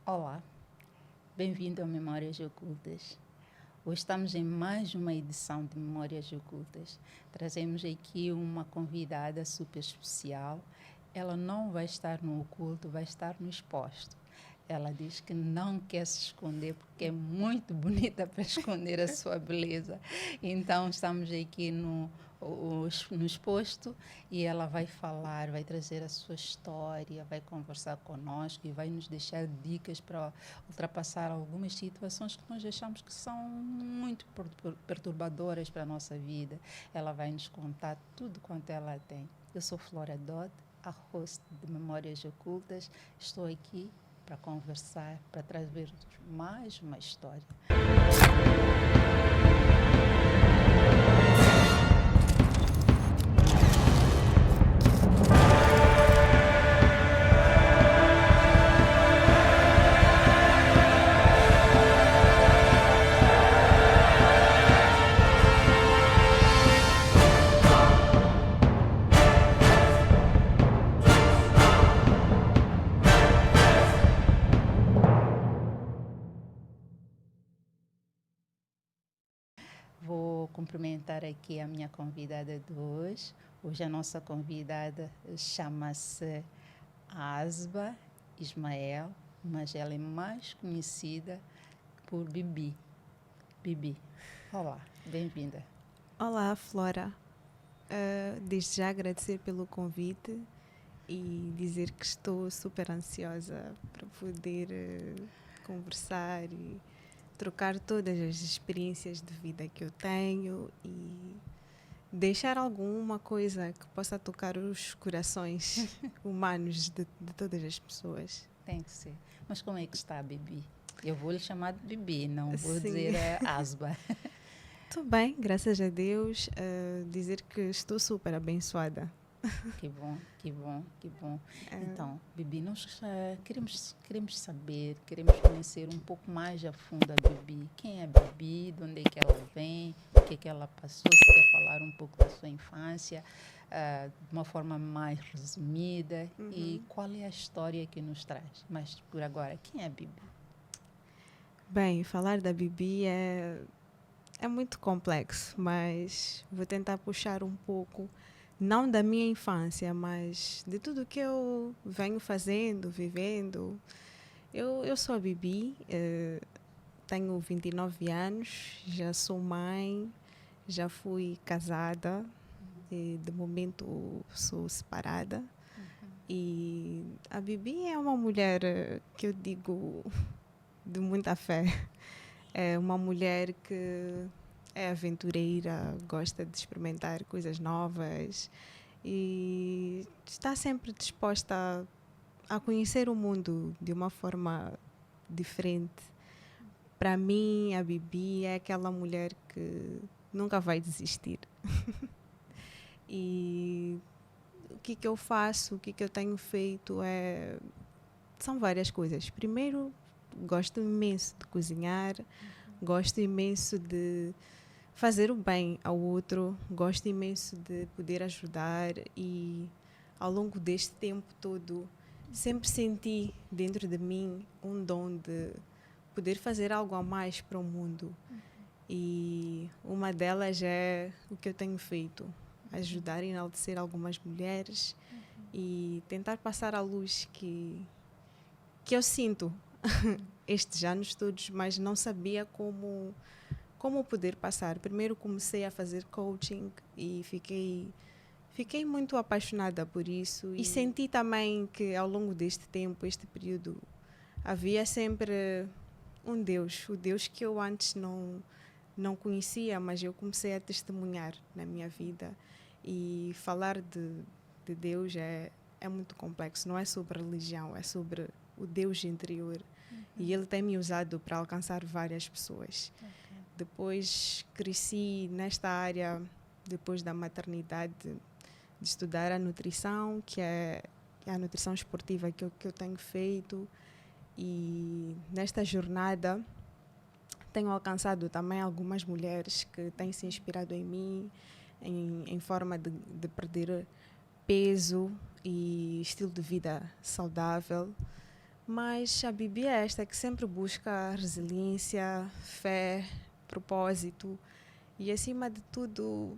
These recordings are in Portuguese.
Olá, bem-vindo ao Memórias Ocultas. Hoje estamos em mais uma edição de Memórias Ocultas. Trazemos aqui uma convidada super especial. Ela não vai estar no oculto, vai estar no exposto. Ela diz que não quer se esconder porque é muito bonita para esconder a sua beleza. Então, estamos aqui no exposto e ela vai falar, vai trazer a sua história, vai conversar conosco e vai nos deixar dicas para ultrapassar algumas situações que nós achamos que são muito perturbadoras para a nossa vida. Ela vai nos contar tudo quanto ela tem. Eu sou Flora Dodd, a host de Memórias Ocultas. Estou aqui para conversar, para trazer mais uma história. Vou cumprimentar aqui a minha convidada de hoje. Hoje a nossa convidada chama-se Asba Ismael, mas ela é mais conhecida por Bibi. Bibi, olá, bem-vinda. Olá, Flora. Desde já agradecer pelo convite e dizer que estou super ansiosa para poder conversar e trocar todas as experiências de vida que eu tenho e deixar alguma coisa que possa tocar os corações humanos de todas as pessoas. Tem que ser. Mas como é que está a Bibi? Eu vou lhe chamar de Bibi, não vou Sim. dizer Asba. Estou bem, graças a Deus. Dizer que estou super abençoada. Que bom, que bom, que bom. Então, Bibi, nós queremos saber, queremos conhecer um pouco mais a fundo a Bibi. Quem é a Bibi, de onde é que ela vem, o que é que ela passou, se quer falar um pouco da sua infância, de uma forma mais resumida, e qual é a história que nos traz. Mas, por agora, quem é a Bibi? Bem, falar da Bibi é muito complexo, mas vou tentar puxar um pouco, não da minha infância, mas de tudo que eu venho fazendo, vivendo. Eu sou a Bibi, tenho 29 anos, já sou mãe, já fui casada, e de momento sou separada. E a Bibi é uma mulher que eu digo de muita fé. É uma mulher que é aventureira, gosta de experimentar coisas novas e está sempre disposta a conhecer o mundo de uma forma diferente. Para mim, a Bibi é aquela mulher que nunca vai desistir. E o que eu faço, o que eu tenho feito são várias coisas. Primeiro, gosto imenso de cozinhar, gosto imenso de fazer o bem ao outro, gosto imenso de poder ajudar e ao longo deste tempo todo sempre senti dentro de mim um dom de poder fazer algo a mais para o mundo. E uma delas é o que eu tenho feito, ajudar a enaltecer algumas mulheres e tentar passar a luz que eu sinto estes anos todos, mas não sabia como poder passar. Primeiro comecei a fazer coaching e fiquei muito apaixonada por isso e senti também que ao longo deste tempo, este período, havia sempre um Deus, o Deus que eu antes não conhecia, mas eu comecei a testemunhar na minha vida. E falar de Deus é muito complexo, não é sobre religião, é sobre o Deus interior. E Ele tem me usado para alcançar várias pessoas. Depois cresci nesta área, depois da maternidade, de estudar a nutrição, que é a nutrição esportiva que eu tenho feito. E nesta jornada tenho alcançado também algumas mulheres que têm se inspirado em mim, em forma de perder peso e estilo de vida saudável. Mas a Bibi é esta que sempre busca resiliência, fé, propósito e, acima de tudo,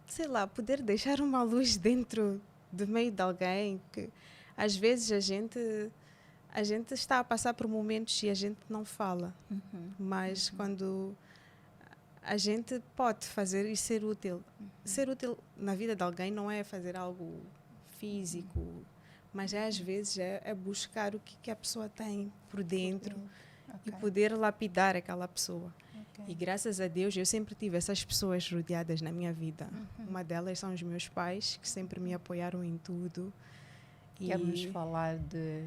sei lá, poder deixar uma luz dentro do meio de alguém que às vezes a gente está a passar por momentos e a gente não fala, mas quando a gente pode fazer e ser útil. Ser útil na vida de alguém não é fazer algo físico, mas às vezes é buscar o que a pessoa tem por dentro e poder lapidar aquela pessoa. E graças a Deus eu sempre tive essas pessoas rodeadas na minha vida. Uma delas são os meus pais, que sempre me apoiaram em tudo. Quer-nos falar de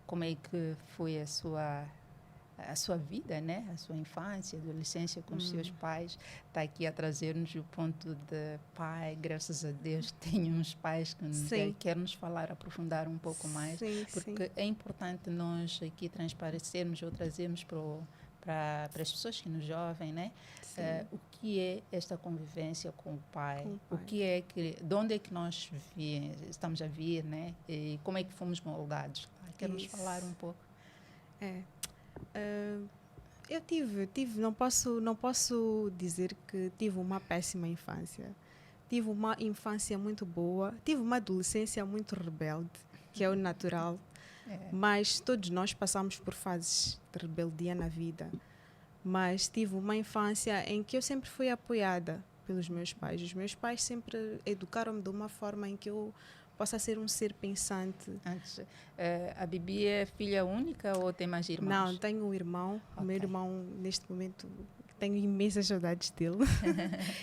como é que foi a sua vida, né? A sua infância, adolescência com os seus pais. Está aqui a trazer-nos o ponto de pai, graças a Deus, tenho uns pais que quer nos falar, aprofundar um pouco mais, porque é importante nós aqui transparecermos ou trazermos para as pessoas que nos ouvem, né? O que é esta convivência com o pai? O que é de onde é que nós estamos a vir, né? E como é que fomos moldados? Quer nos falar um pouco? Eu tive, não posso dizer que tive uma péssima infância. Tive uma infância muito boa, tive uma adolescência muito rebelde, que é o natural. Mas todos nós passamos por fases de rebeldia na vida. Mas tive uma infância em que eu sempre fui apoiada pelos meus pais. Os meus pais sempre educaram-me de uma forma em que eu possa ser um ser pensante. A Bibi é filha única ou tem mais irmãos? Não, tenho um irmão. O meu irmão, neste momento, tenho imensas saudades dele.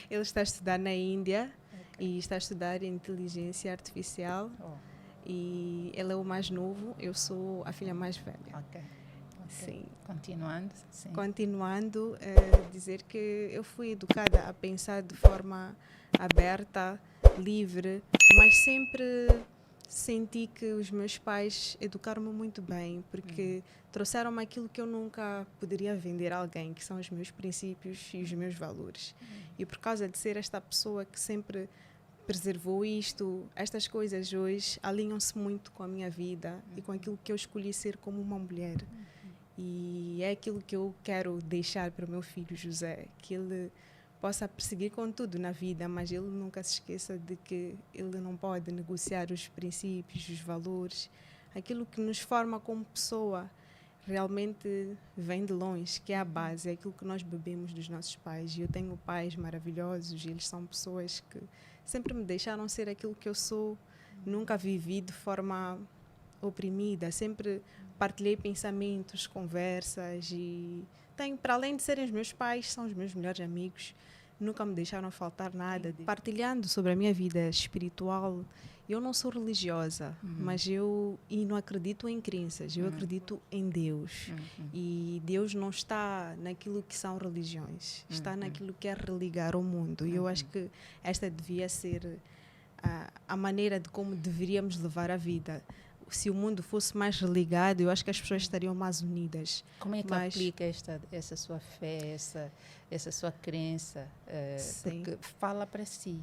Ele está a estudar na Índia e está a estudar inteligência artificial. E ele é o mais novo, eu sou a filha mais velha. Sim. Continuando, dizer que eu fui educada a pensar de forma aberta, livre, mas sempre senti que os meus pais educaram-me muito bem, porque trouxeram-me aquilo que eu nunca poderia vender a alguém, que são os meus princípios e os meus valores. E por causa de ser esta pessoa que sempre preservou isto, estas coisas hoje alinham-se muito com a minha vida e com aquilo que eu escolhi ser como uma mulher. E é aquilo que eu quero deixar para o meu filho José, que ele possa perseguir com tudo na vida, mas ele nunca se esqueça de que ele não pode negociar os princípios, os valores, aquilo que nos forma como pessoa. Realmente vem de longe, que é a base, é aquilo que nós bebemos dos nossos pais. E eu tenho pais maravilhosos, e eles são pessoas que sempre me deixaram ser aquilo que eu sou. Nunca vivi de forma oprimida, sempre partilhei pensamentos, conversas e tenho, para além de serem os meus pais, são os meus melhores amigos. Nunca me deixaram faltar nada. Partilhando sobre a minha vida espiritual, eu não sou religiosa, mas eu não acredito em crenças, eu acredito em Deus. E Deus não está naquilo que são religiões, está naquilo que é religar o mundo. E eu acho que esta devia ser a maneira de como deveríamos levar a vida. Se o mundo fosse mais religado, eu acho que as pessoas estariam mais unidas. Como é que aplica essa sua fé, essa sua crença? Porque fala para si.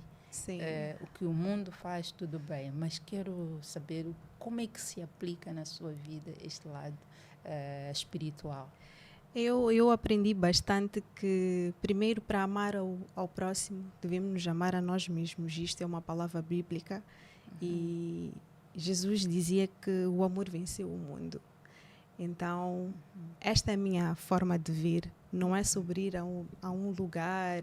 O que o mundo faz, tudo bem, mas quero saber como é que se aplica na sua vida este lado espiritual. Eu aprendi bastante que, primeiro, para amar ao próximo, devemos nos amar a nós mesmos. Isto é uma palavra bíblica e Jesus dizia que o amor venceu o mundo. Então, esta é a minha forma de ver. Não é sobre ir a um lugar,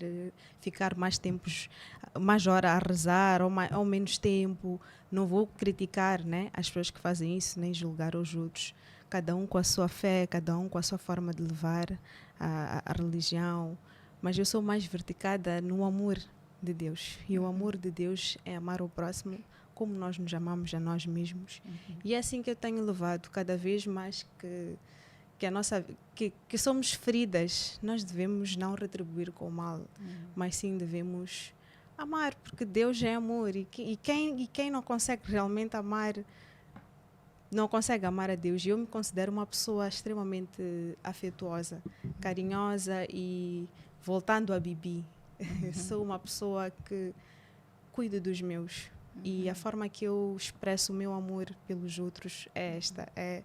ficar mais hora a rezar ou menos tempo. Não vou criticar, né, as pessoas que fazem isso, nem julgar os outros. Cada um com a sua fé, cada um com a sua forma de levar a religião. Mas eu sou mais verticada no amor de Deus. E o amor de Deus é amar o próximo como nós nos amamos a nós mesmos. E é assim que eu tenho levado cada vez mais que somos feridas. Nós devemos não retribuir com o mal, mas sim devemos amar, porque Deus é amor. E quem não consegue realmente amar, não consegue amar a Deus. E eu me considero uma pessoa extremamente afetuosa, carinhosa e, voltando a Bibi, sou uma pessoa que cuido dos meus. E a forma que eu expresso o meu amor pelos outros é esta, é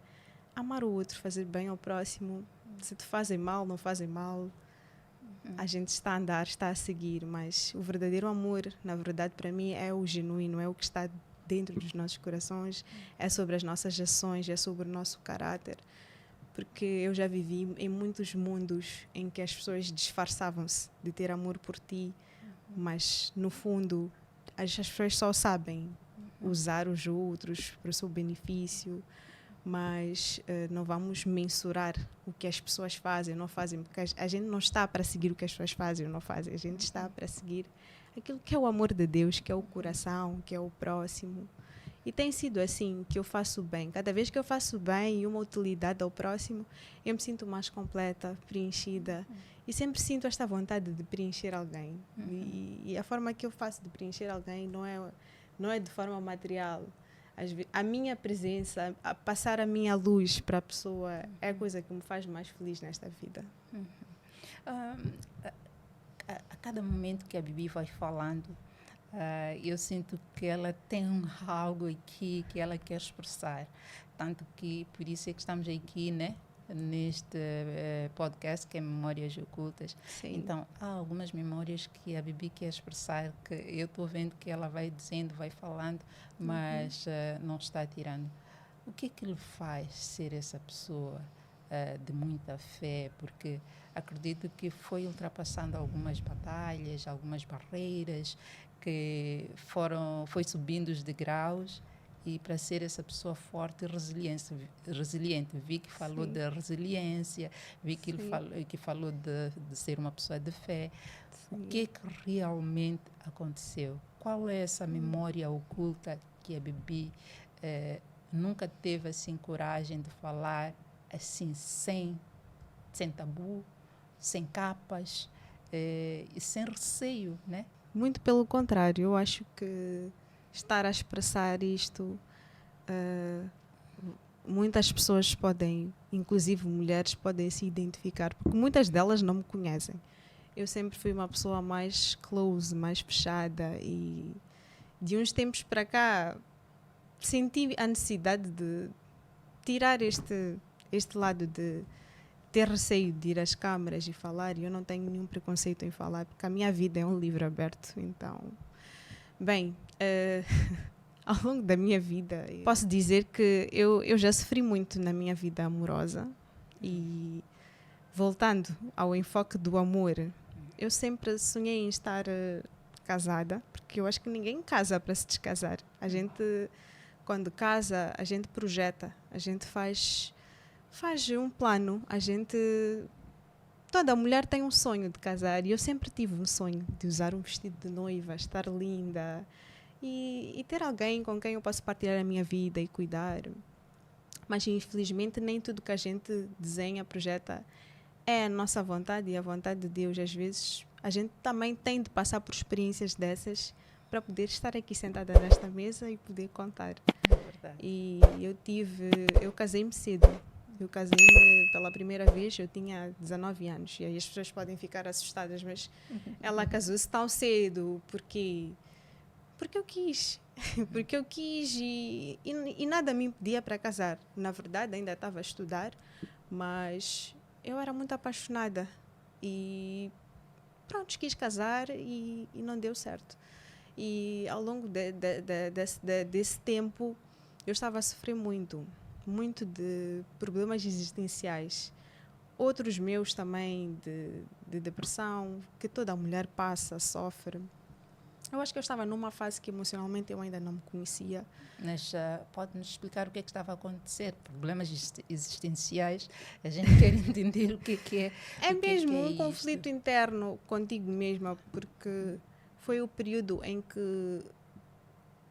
amar o outro, fazer bem ao próximo. Se te fazem mal, não fazem mal. A gente está a andar, está a seguir, mas o verdadeiro amor, na verdade, para mim, é o genuíno, é o que está dentro dos nossos corações, é sobre as nossas ações, é sobre o nosso caráter. Porque eu já vivi em muitos mundos em que as pessoas disfarçavam-se de ter amor por ti, mas, no fundo, as pessoas só sabem usar os outros para o seu benefício, mas não vamos mensurar o que as pessoas fazem ou não fazem, porque a gente não está para seguir o que as pessoas fazem ou não fazem, a gente está para seguir aquilo que é o amor de Deus, que é o coração, que é o próximo. E tem sido assim que eu faço bem. Cada vez que eu faço bem e uma utilidade ao próximo, eu me sinto mais completa, preenchida. E sempre sinto esta vontade de preencher alguém. E a forma que eu faço de preencher alguém não é de forma material. A minha presença, passar a minha luz para a pessoa é a coisa que me faz mais feliz nesta vida. A cada momento que a Bibi vai falando, eu sinto que ela tem algo aqui que ela quer expressar. Tanto que, por isso é que estamos aqui, né? Neste podcast que é Memórias Ocultas. Sim. Então, há algumas memórias que a Bibi quer expressar, que eu estou vendo que ela vai dizendo, vai falando, mas não está tirando. O que é que lhe faz ser essa pessoa de muita fé? Porque acredito que foi ultrapassando algumas batalhas, algumas barreiras, que foi subindo os degraus, e para ser essa pessoa forte e resiliente. Vi que falou de resiliência, vi que falou de ser uma pessoa de fé. Sim. O que é que realmente aconteceu? Qual é essa memória oculta que a Bibi nunca teve assim coragem de falar assim, sem tabu, sem capas e sem receio, né? Muito pelo contrário, eu acho que estar a expressar isto, muitas pessoas podem, inclusive mulheres, podem se identificar, porque muitas delas não me conhecem. Eu sempre fui uma pessoa mais close, mais fechada, e de uns tempos para cá senti a necessidade de tirar este lado de ter receio de ir às câmaras e falar, e eu não tenho nenhum preconceito em falar, porque a minha vida é um livro aberto. Então, bem, ao longo da minha vida, posso dizer que eu já sofri muito na minha vida amorosa, e voltando ao enfoque do amor, eu sempre sonhei em estar casada, porque eu acho que ninguém casa para se descasar. A gente, quando casa, a gente projeta, a gente faz um plano, toda mulher tem um sonho de casar, e eu sempre tive um sonho de usar um vestido de noiva, estar linda e ter alguém com quem eu posso partilhar a minha vida e cuidar. Mas infelizmente nem tudo que a gente desenha, projeta é a nossa vontade e a vontade de Deus. Às vezes a gente também tem de passar por experiências dessas para poder estar aqui sentada nesta mesa e poder contar. É verdade. E eu casei-me cedo. Eu casei-me pela primeira vez, eu tinha 19 anos. E aí as pessoas podem ficar assustadas, mas ela casou-se tão cedo. Porque eu quis. Porque eu quis e nada me impedia para casar. Na verdade, ainda estava a estudar, mas eu era muito apaixonada. E pronto, quis casar e não deu certo. E ao longo desse tempo, eu estava a sofrer muito de problemas existenciais. Outros meus também de depressão, que toda mulher passa, sofre. Eu acho que eu estava numa fase que emocionalmente eu ainda não me conhecia. Mas pode-nos explicar o que é que estava a acontecer? Problemas existenciais, a gente quer entender o que é. É mesmo um conflito interno contigo mesma, porque foi o período em que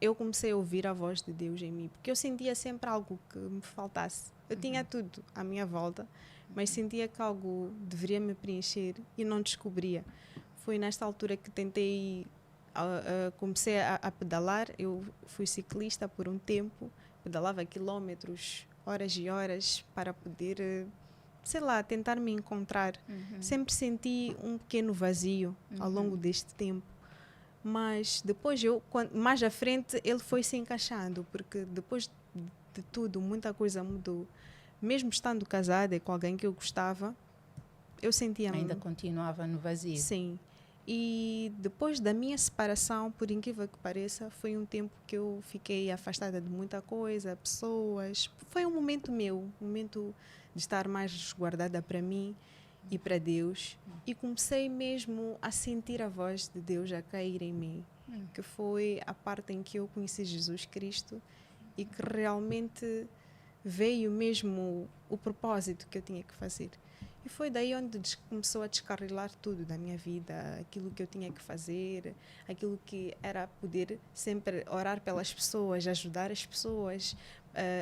eu comecei a ouvir a voz de Deus em mim, porque eu sentia sempre algo que me faltasse. Eu tinha tudo à minha volta, mas sentia que algo deveria me preencher e não descobria. Foi nesta altura que comecei a pedalar. Eu fui ciclista por um tempo, pedalava quilómetros, horas e horas, para poder, tentar me encontrar. Sempre senti um pequeno vazio ao longo deste tempo. Mas depois, mais à frente, ele foi se encaixando, porque depois de tudo, muita coisa mudou. mesmo estando casada e com alguém que eu gostava, eu sentia-me... Ainda continuava no vazio. Sim. E depois da minha separação, por incrível que pareça, foi um tempo que eu fiquei afastada de muita coisa, pessoas. Foi um momento meu, um momento de estar mais resguardada para mim e para Deus. E comecei mesmo a sentir a voz de Deus a cair em mim, que foi a parte em que eu conheci Jesus Cristo e que realmente veio mesmo o propósito que eu tinha que fazer. E foi daí onde começou a descarrilar tudo da minha vida, aquilo que eu tinha que fazer, aquilo que era poder sempre orar pelas pessoas, ajudar as pessoas,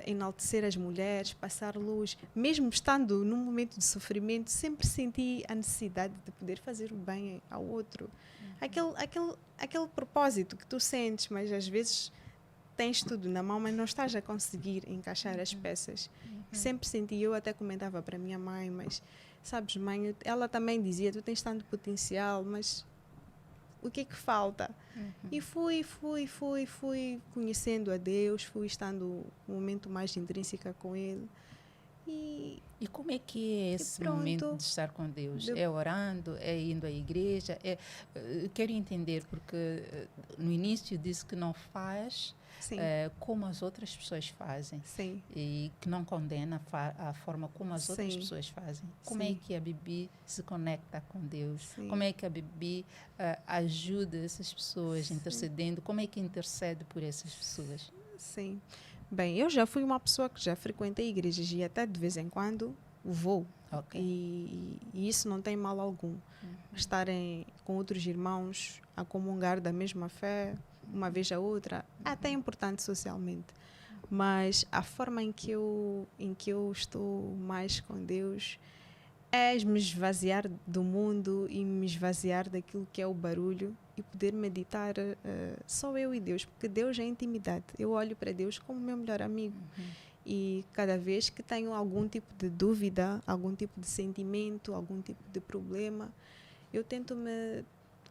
enaltecer as mulheres, passar luz. Mesmo estando num momento de sofrimento, sempre senti a necessidade de poder fazer o bem ao outro. Aquele propósito que tu sentes, mas às vezes tens tudo na mão, mas não estás a conseguir encaixar as peças. Sempre senti, eu até comentava para minha mãe, mas sabes, mãe, ela também dizia, tu tens tanto potencial, mas o que é que falta? E fui conhecendo a Deus, fui estando um momento mais intrínseca com Ele. E como é que é esse momento de estar com Deus? É orando? É indo à igreja? Quero entender, porque no início disse que não faz como as outras pessoas fazem. Sim. E que não condena a forma como as outras pessoas fazem. Como é que a Bibi se conecta com Deus? Sim. Como é que a Bibi ajuda essas pessoas intercedendo? Como é que intercede por essas pessoas? Sim. Bem, eu já fui uma pessoa que já frequentei igrejas e até de vez em quando vou. Okay. E isso não tem mal algum. Estarem com outros irmãos a comungar da mesma fé, uma vez a outra, é até importante socialmente. Mas a forma em que eu estou mais com Deus é me esvaziar do mundo e me esvaziar daquilo que é o barulho e poder meditar só eu e Deus, porque Deus é intimidade. Eu olho para Deus como meu melhor amigo. E cada vez que tenho algum tipo de dúvida, algum tipo de sentimento, algum tipo de problema, eu tento me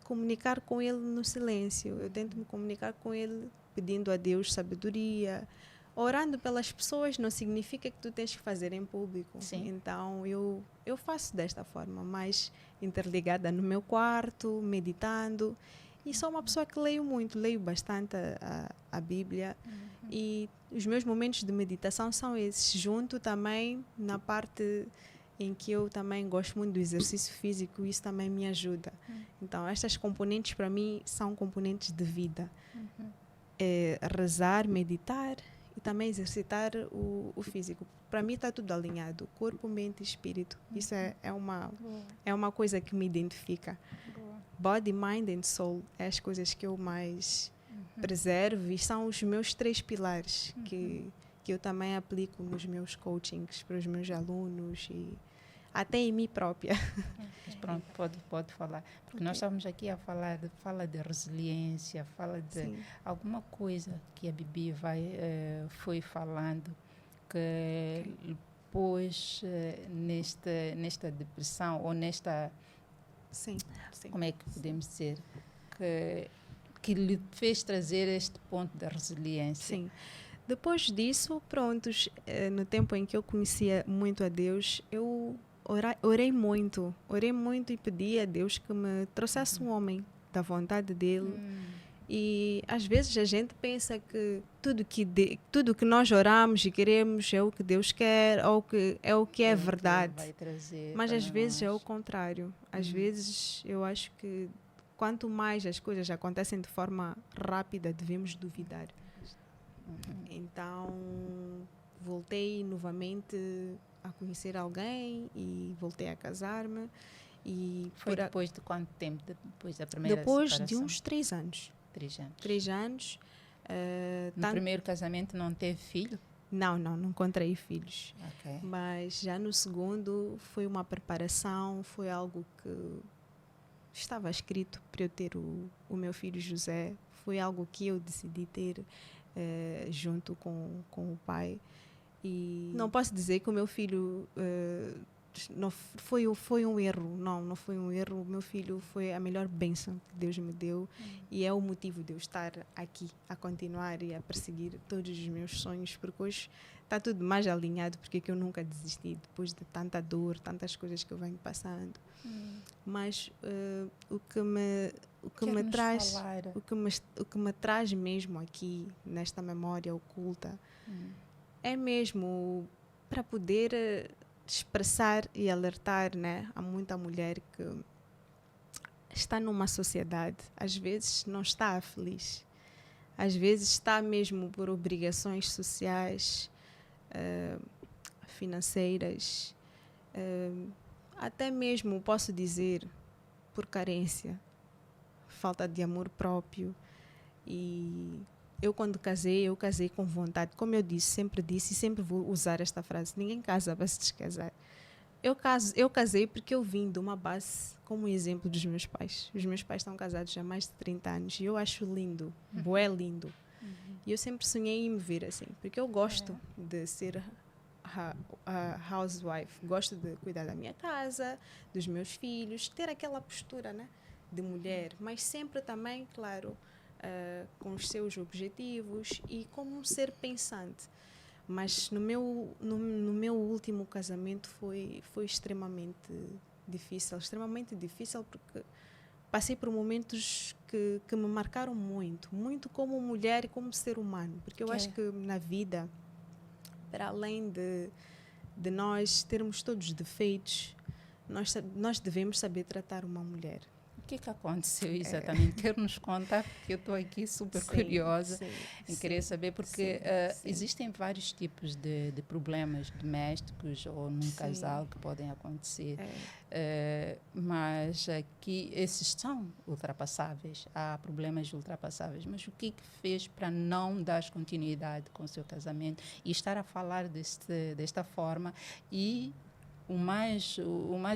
comunicar com Ele no silêncio. Eu tento me comunicar com Ele pedindo a Deus sabedoria. Orando pelas pessoas não significa que tu tens que fazer em público. Sim. Então, eu faço desta forma, mais interligada no meu quarto, meditando. E sou uma pessoa que leio muito, leio bastante a Bíblia. E os meus momentos de meditação são esses. Junto também na parte em que eu também gosto muito do exercício físico, isso também me ajuda. Então, estas componentes para mim são componentes de vida. Rezar, meditar e também exercitar o físico. Para mim está tudo alinhado, corpo, mente e espírito. Isso é uma coisa que me identifica. Body, mind and soul é as coisas que eu mais preservo e são os meus 3 pilares que eu também aplico nos meus coachings para os meus alunos e até em mim própria. Mas pronto, pode falar. Porque nós estamos aqui a fala de resiliência, fala de alguma coisa que a Bibi foi falando que depois nesta depressão ou nesta... Sim. Como é que podemos dizer? Que lhe fez trazer este ponto da resiliência. Sim. Depois disso, prontos, no tempo em que eu conhecia muito a Deus, eu orei muito e pedi a Deus que me trouxesse um homem da vontade dele. E às vezes a gente pensa que tudo que nós oramos e queremos é o que Deus quer ou que é o que é verdade. Mas às vezes é o contrário. Às vezes eu acho que quanto mais as coisas acontecem de forma rápida, devemos duvidar. Então voltei novamente a conhecer alguém e voltei a casar-me. E foi depois de quanto tempo? Depois da primeira separação? Depois de uns 3 anos. 3 anos. No primeiro casamento não teve filho? Não encontrei filhos. Okay. Mas já no segundo foi uma preparação, foi algo que estava escrito para eu ter o meu filho José. Foi algo que eu decidi ter junto com o pai. E não posso dizer que o meu filho não foi um erro, não foi um erro. O meu filho foi a melhor bênção que Deus me deu e é o motivo de eu estar aqui a continuar e a perseguir todos os meus sonhos, porque hoje está tudo mais alinhado, porque é que eu nunca desisti depois de tanta dor, tantas coisas que eu venho passando. Mas o que me traz mesmo aqui nesta memória oculta é mesmo para poder expressar e alertar, né, a muita mulher que está numa sociedade, às vezes não está feliz, às vezes está mesmo por obrigações sociais, financeiras, até mesmo, posso dizer, por carência, falta de amor próprio. E eu, quando casei, eu casei com vontade. Como eu sempre disse e sempre vou usar esta frase: ninguém casa para se descasar. Eu casei porque eu vim de uma base como exemplo dos meus pais. Os meus pais estão casados há mais de 30 anos e eu acho lindo, bué lindo. E eu sempre sonhei em me ver assim, porque eu gosto de ser a housewife, gosto de cuidar da minha casa, dos meus filhos, ter aquela postura, né, de mulher, mas sempre também, claro, com os seus objetivos e como um ser pensante. Mas no meu último casamento foi extremamente difícil porque passei por momentos que me marcaram muito como mulher e como ser humano, porque eu acho que na vida, para além de nós termos todos os defeitos, nós devemos saber tratar uma mulher. O que aconteceu exatamente? Quero nos contar, porque eu estou aqui super curiosa em querer saber, porque existem vários tipos de problemas domésticos ou num casal que podem acontecer, mas aqui esses são ultrapassáveis, há problemas ultrapassáveis, mas o que fez para não dar continuidade com o seu casamento e estar a falar desta forma? E o mais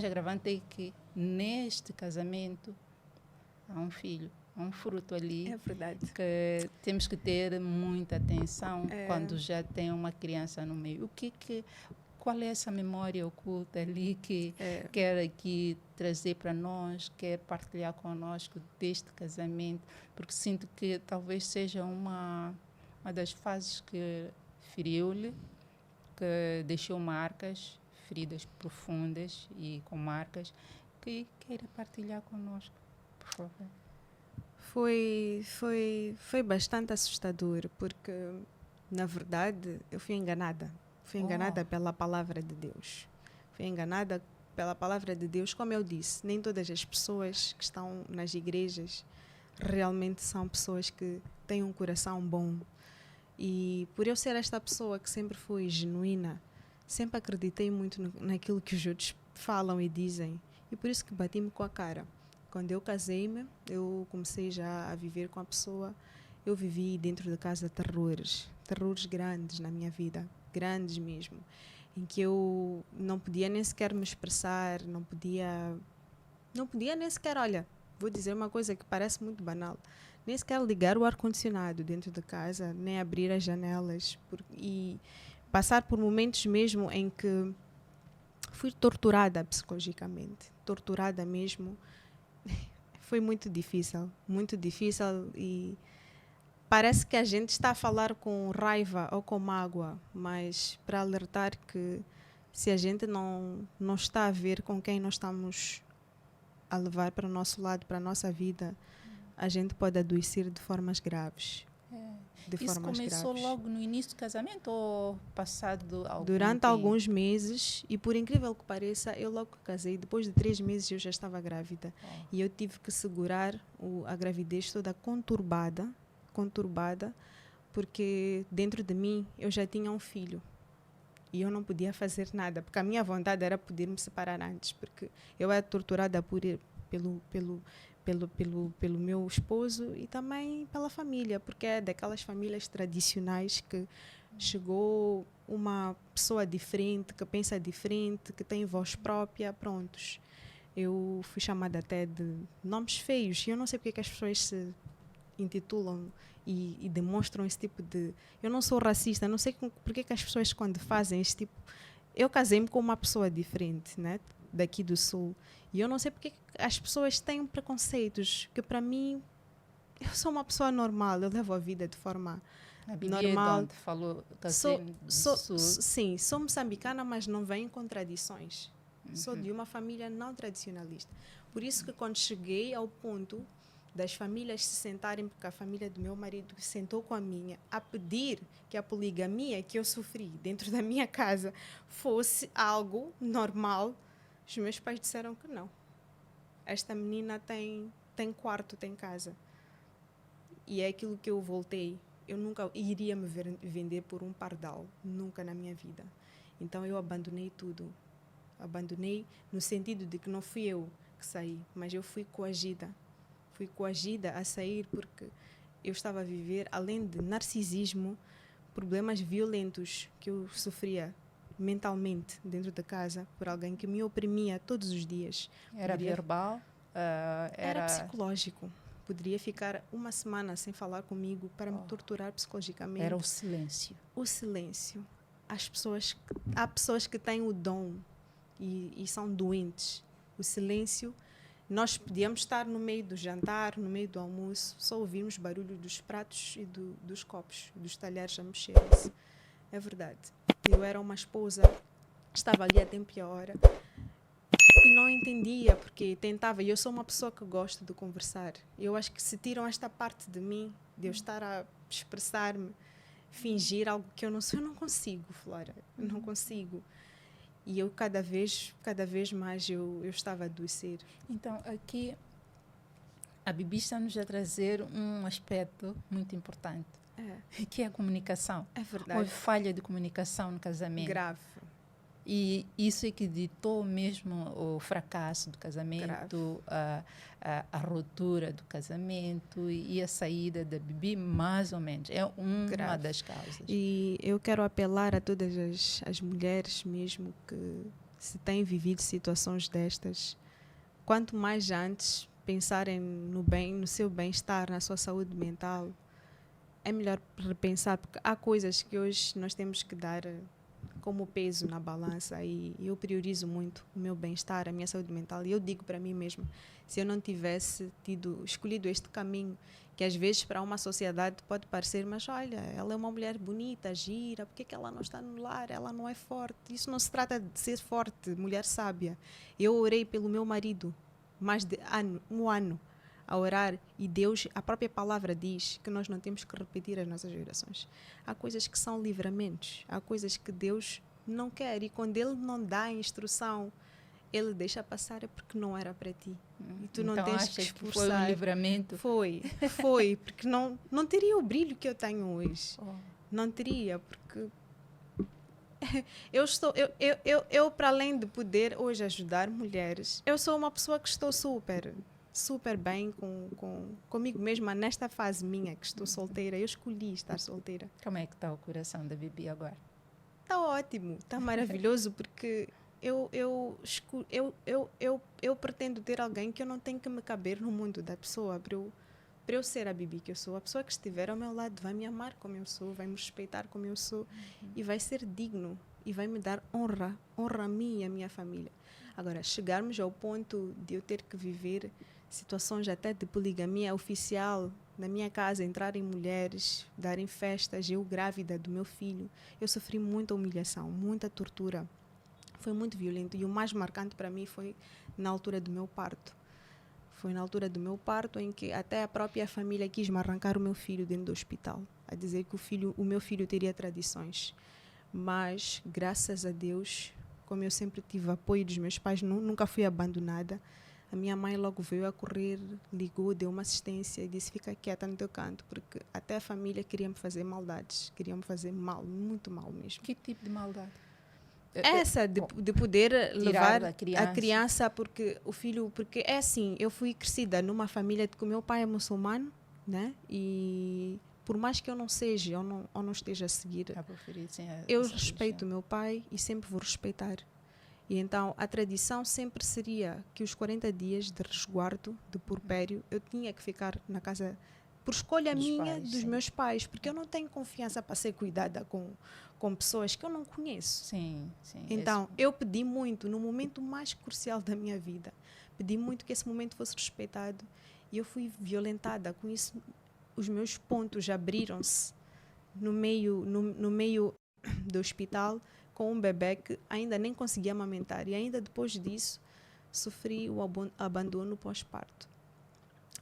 agravante é que neste casamento há um filho, há um fruto ali. É verdade. Que temos que ter muita atenção quando já tem uma criança no meio. Qual é essa memória oculta ali que quer aqui trazer para nós, quer partilhar conosco deste casamento? Porque sinto que talvez seja uma das fases que feriu-lhe, que deixou marcas, feridas profundas e com marcas, que queira partilhar conosco, por favor. Foi bastante assustador, porque, na verdade, eu fui enganada. Fui enganada pela palavra de Deus. Fui enganada pela palavra de Deus. Como eu disse, nem todas as pessoas que estão nas igrejas realmente são pessoas que têm um coração bom. E por eu ser esta pessoa que sempre fui genuína, sempre acreditei muito naquilo que os outros falam e dizem. E por isso que bati-me com a cara. Quando eu casei-me, eu comecei já a viver com a pessoa. Eu vivi dentro de casa terrores grandes na minha vida, grandes mesmo, em que eu não podia nem sequer me expressar, não podia nem sequer, olha, vou dizer uma coisa que parece muito banal, nem sequer ligar o ar-condicionado dentro de casa, nem abrir as janelas, e passar por momentos mesmo em que fui torturada psicologicamente, torturada mesmo. Foi muito difícil e parece que a gente está a falar com raiva ou com mágoa, mas para alertar que se a gente não está a ver com quem nós estamos a levar para o nosso lado, para a nossa vida, a gente pode adoecer de formas graves. Isso começou logo no início do casamento ou passado algum Durante tempo? alguns meses, e por incrível que pareça, eu logo que casei, depois de 3 meses eu já estava grávida. E eu tive que segurar a gravidez toda conturbada, porque dentro de mim eu já tinha um filho. E eu não podia fazer nada, porque a minha vontade era poder me separar antes, porque eu era torturada pelo meu esposo e também pela família, porque é daquelas famílias tradicionais que chegou uma pessoa diferente, que pensa diferente, que tem voz própria, prontos. Eu fui chamada até de nomes feios e eu não sei porque que as pessoas se intitulam e demonstram esse tipo de... Eu não sou racista, não sei porque que as pessoas quando fazem esse tipo eu casei-me com uma pessoa diferente, né? Daqui do Sul. E eu não sei porque as pessoas têm preconceitos, que para mim, eu sou uma pessoa normal, eu levo a vida de forma A Bibi normal. é de onde falou, casei do Sul. Sim, sou moçambicana, mas não venho com tradições. Sou de uma família não tradicionalista. Por isso que quando cheguei ao ponto das famílias se sentarem, porque a família do meu marido sentou com a minha, a pedir que a poligamia que eu sofri dentro da minha casa fosse algo normal, os meus pais disseram que não. Esta menina tem quarto, tem casa. E é aquilo que eu voltei. Eu nunca iria me vender por um pardal, nunca na minha vida. Então eu abandonei tudo. Abandonei no sentido de que não fui eu que saí, mas eu fui coagida. Fui coagida a sair porque eu estava a viver, além de narcisismo, problemas violentos que eu sofria mentalmente dentro da casa por alguém que me oprimia todos os dias. Era verbal? Era psicológico. Poderia ficar uma semana sem falar comigo para me torturar psicologicamente. Era o silêncio. O silêncio. Há pessoas que têm o dom e são doentes. O silêncio. Nós podíamos estar no meio do jantar, no meio do almoço, só ouvirmos barulho dos pratos e dos copos, dos talheres a mexerem-se. É verdade. Eu era uma esposa, estava ali a tempo e a hora e não entendia, porque tentava. E eu sou uma pessoa que gosta de conversar. Eu acho que se tiram esta parte de mim, de eu estar a expressar-me, fingir algo que eu não sou, eu não consigo, Flora. Eu não consigo. E eu cada vez mais eu estava a adoecer. Então, aqui a Bibi está-nos a trazer um aspecto muito importante, que é a comunicação. É verdade. Houve falha de comunicação no casamento. Grave. E isso é que ditou mesmo o fracasso do casamento, a ruptura do casamento e a saída da Bibi, mais ou menos. É uma das causas. E eu quero apelar a todas as mulheres mesmo que se têm vivido situações destas, quanto mais antes pensarem no seu bem-estar, na sua saúde mental, é melhor repensar, porque há coisas que hoje nós temos que dar como peso na balança, e eu priorizo muito o meu bem-estar, a minha saúde mental. E eu digo para mim mesma, se eu não tivesse escolhido este caminho, que às vezes para uma sociedade pode parecer, mas olha, ela é uma mulher bonita, gira, por que ela não está no lar? Ela não é forte. Isso não se trata de ser forte, mulher sábia. Eu orei pelo meu marido mais de um ano a orar, e Deus, a própria palavra diz que nós não temos que repetir as nossas orações. Há coisas que são livramentos, há coisas que Deus não quer, e quando Ele não dá a instrução, Ele deixa passar, é porque não era para ti. E tu então, não tens que esforçar. Foi um livramento? Foi, porque não teria o brilho que eu tenho hoje. Não teria, porque eu para além de poder hoje ajudar mulheres, eu sou uma pessoa que estou super bem comigo mesma nesta fase minha, que estou solteira. Eu escolhi estar solteira. Como é que está o coração da Bibi agora? Está ótimo, está maravilhoso, porque eu pretendo ter alguém que eu não tenho que me caber no mundo da pessoa, para eu ser a Bibi que eu sou. A pessoa que estiver ao meu lado vai me amar como eu sou, vai me respeitar como eu sou, e vai ser digno, e vai me dar honra a mim e a minha família. Agora, chegarmos ao ponto de eu ter que viver situações até de poligamia oficial na minha casa, entrarem mulheres, darem festas, eu grávida do meu filho, eu sofri muita humilhação, muita tortura. Foi muito violento, e o mais marcante para mim foi na altura do meu parto. Foi na altura do meu parto em que até a própria família quis me arrancar o meu filho dentro do hospital, a dizer que o meu filho teria tradições. Mas, graças a Deus, como eu sempre tive apoio dos meus pais, nunca fui abandonada. A minha mãe logo veio a correr, ligou, deu uma assistência e disse: fica quieta no teu canto, porque até a família queria me fazer maldades, queria me fazer mal, muito mal mesmo. Que tipo de maldade? Essa de poder levar a criança, porque o filho, porque é assim, eu fui crescida numa família de que o meu pai é muçulmano, né? E por mais que eu não seja, ou não esteja a seguir, eu respeito o meu pai e sempre vou respeitar. E então a tradição sempre seria que os 40 dias de resguardo, de porpério, eu tinha que ficar na casa por escolha Dos minha, pais, dos sim. meus pais, porque eu não tenho confiança para ser cuidada com pessoas que eu não conheço. Sim, sim. Então, eu pedi muito, no momento mais crucial da minha vida, pedi muito que esse momento fosse respeitado e eu fui violentada. Com isso, os meus pontos abriram-se no meio do hospital com um bebê que ainda nem conseguia amamentar. E ainda depois disso, sofri o abandono pós-parto,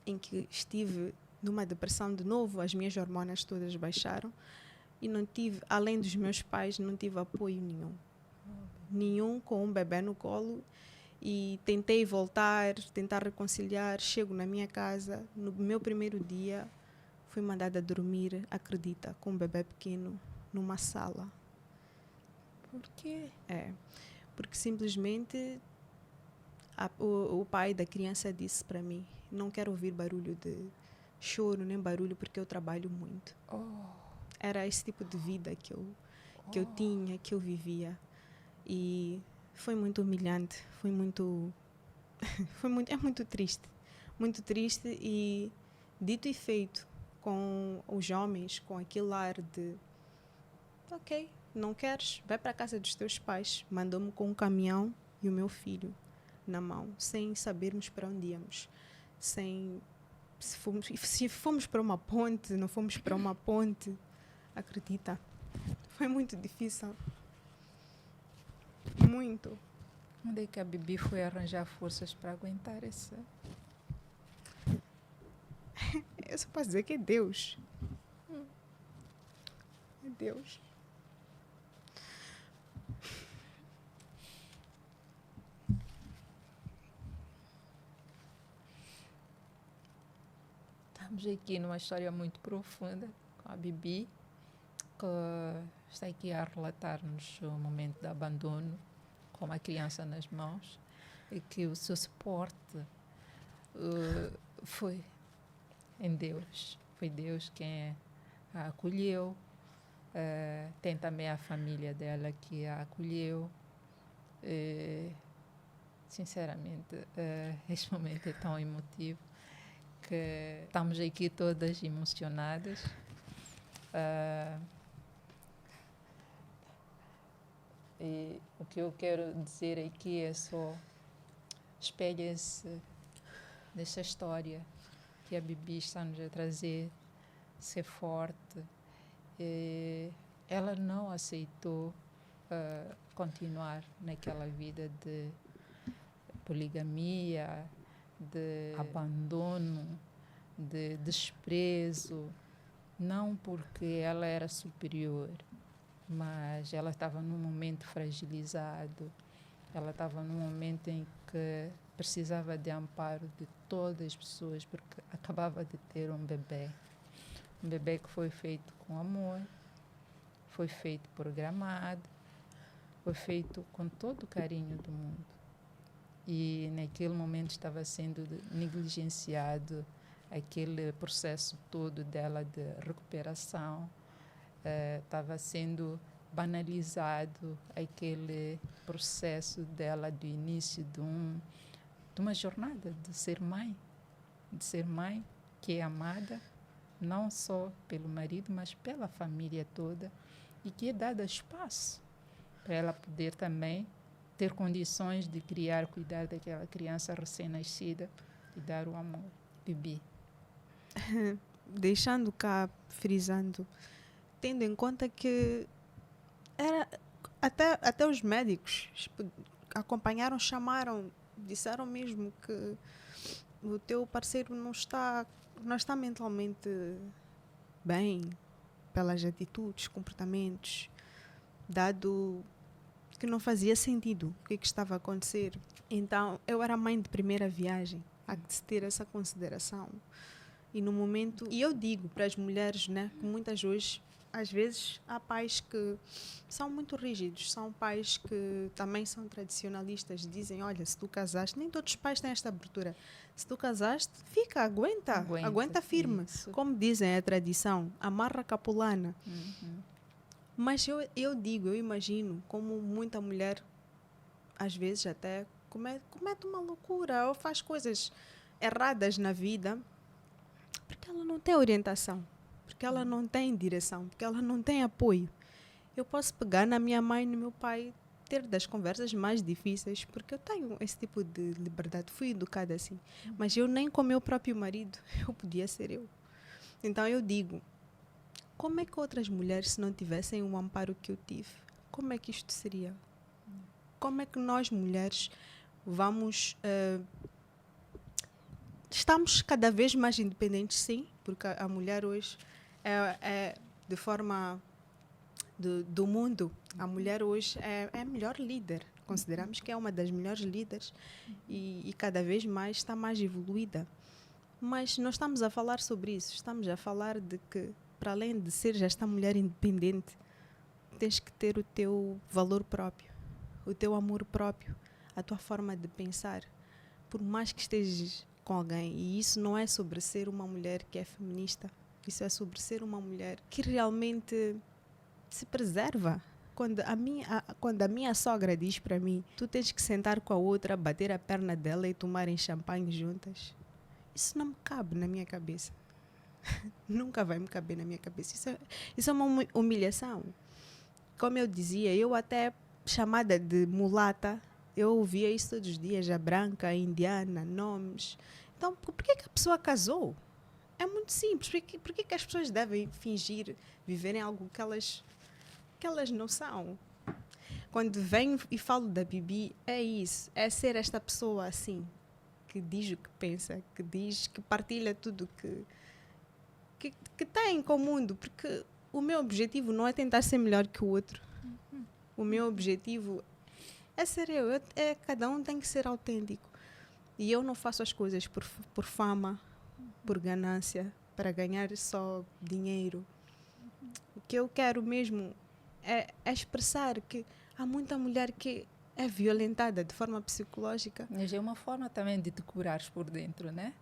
em que estive numa depressão de novo, as minhas hormonas todas baixaram e não tive, além dos meus pais, não tive apoio nenhum. Nenhum, com um bebê no colo, e tentei voltar, tentar reconciliar. Chego na minha casa, no meu primeiro dia, fui mandada dormir, acredita, com um bebê pequeno, numa sala. Por quê? Porque simplesmente o pai da criança disse para mim: não quero ouvir barulho de choro nem barulho porque eu trabalho muito. Era esse tipo de vida que eu tinha, que eu vivia. E foi muito humilhante, é muito triste. Muito triste e dito e feito com os homens, com aquele ar de ok, não queres? Vai para a casa dos teus pais. Mandou-me com um caminhão e o meu filho na mão, sem sabermos para onde íamos. Se fomos para uma ponte, não fomos para uma ponte. Acredita, foi muito difícil. Muito. Onde é que a Bibi foi arranjar forças para aguentar essa? Eu só posso dizer que é Deus. É Deus. Estamos aqui numa história muito profunda com a Bibi, que está aqui a relatar-nos o momento de abandono com uma criança nas mãos e que o seu suporte foi em Deus. Foi Deus quem a acolheu. Tem também a família dela que a acolheu. Sinceramente, este momento é tão emotivo que estamos aqui todas emocionadas. E o que eu quero dizer aqui é só: espelhem-se nessa história que a Bibi está-nos a trazer, ser forte. Ela não aceitou continuar naquela vida de poligamia, de abandono, de desprezo, não porque ela era superior, mas ela estava num momento fragilizado, ela estava num momento em que precisava de amparo de todas as pessoas, porque acabava de ter um bebê que foi feito com amor, foi feito programado, foi feito com todo o carinho do mundo. E naquele momento estava sendo negligenciado aquele processo todo dela de recuperação, estava sendo banalizado aquele processo dela do início de uma jornada de ser mãe que é amada não só pelo marido, mas pela família toda, e que é dado espaço para ela poder também ter condições de criar, cuidar daquela criança recém-nascida e dar o amor. Bibi. Deixando cá, frisando, tendo em conta que era até os médicos acompanharam, chamaram, disseram mesmo que o teu parceiro não está mentalmente bem pelas atitudes, comportamentos, dado que não fazia sentido o que estava a acontecer. Então, eu era mãe de primeira viagem, há de se ter essa consideração. E no momento, e eu digo para as mulheres, né, que muitas hoje, às vezes, há pais que são muito rígidos, são pais que também são tradicionalistas, dizem, olha, se tu casaste, nem todos os pais têm esta abertura, se tu casaste, fica, aguenta firme. Isso. Como dizem, é a tradição, amarra a capulana. Mas eu digo, eu imagino como muita mulher, às vezes até, comete uma loucura ou faz coisas erradas na vida, Porque ela não tem orientação, porque ela não tem direção, porque ela não tem apoio. Eu posso pegar na minha mãe e no meu pai, ter das conversas mais difíceis, porque eu tenho esse tipo de liberdade, fui educada assim. Mas eu nem com meu próprio marido, eu podia ser eu. Então eu digo, como é que outras mulheres, se não tivessem o amparo que eu tive, como é que isto seria? Como é que nós, mulheres, vamos... estamos cada vez mais independentes, sim, porque a mulher hoje é de forma do mundo, a mulher hoje é a melhor líder. Consideramos que é uma das melhores líderes e cada vez mais está mais evoluída. Mas nós estamos a falar sobre isso, estamos a falar de que, para além de seres esta mulher independente, tens que ter o teu valor próprio, o teu amor próprio, a tua forma de pensar. Por mais que estejas com alguém, e isso não é sobre ser uma mulher que é feminista, isso é sobre ser uma mulher que realmente se preserva. Quando a minha sogra diz para mim, tu tens que sentar com a outra, bater a perna dela e tomarem champanhe juntas, isso não me cabe na minha cabeça. Nunca vai me caber na minha cabeça. Isso é uma humilhação. Como eu dizia, eu até chamada de mulata, eu ouvia isso todos os dias, a branca, a indiana, nomes. Então, por que a pessoa casou? É muito simples. Por que as pessoas devem fingir viverem algo que elas não são? Quando venho e falo da Bibi, é isso. É ser esta pessoa assim, que diz o que pensa, que diz, que partilha tudo que tem com o mundo. Porque o meu objetivo não é tentar ser melhor que o outro. O meu objetivo é ser eu. Cada um tem que ser autêntico. E eu não faço as coisas por fama, por ganância, para ganhar só dinheiro. O que eu quero mesmo é expressar que há muita mulher que é violentada de forma psicológica. Mas é uma forma também de te curares por dentro, né?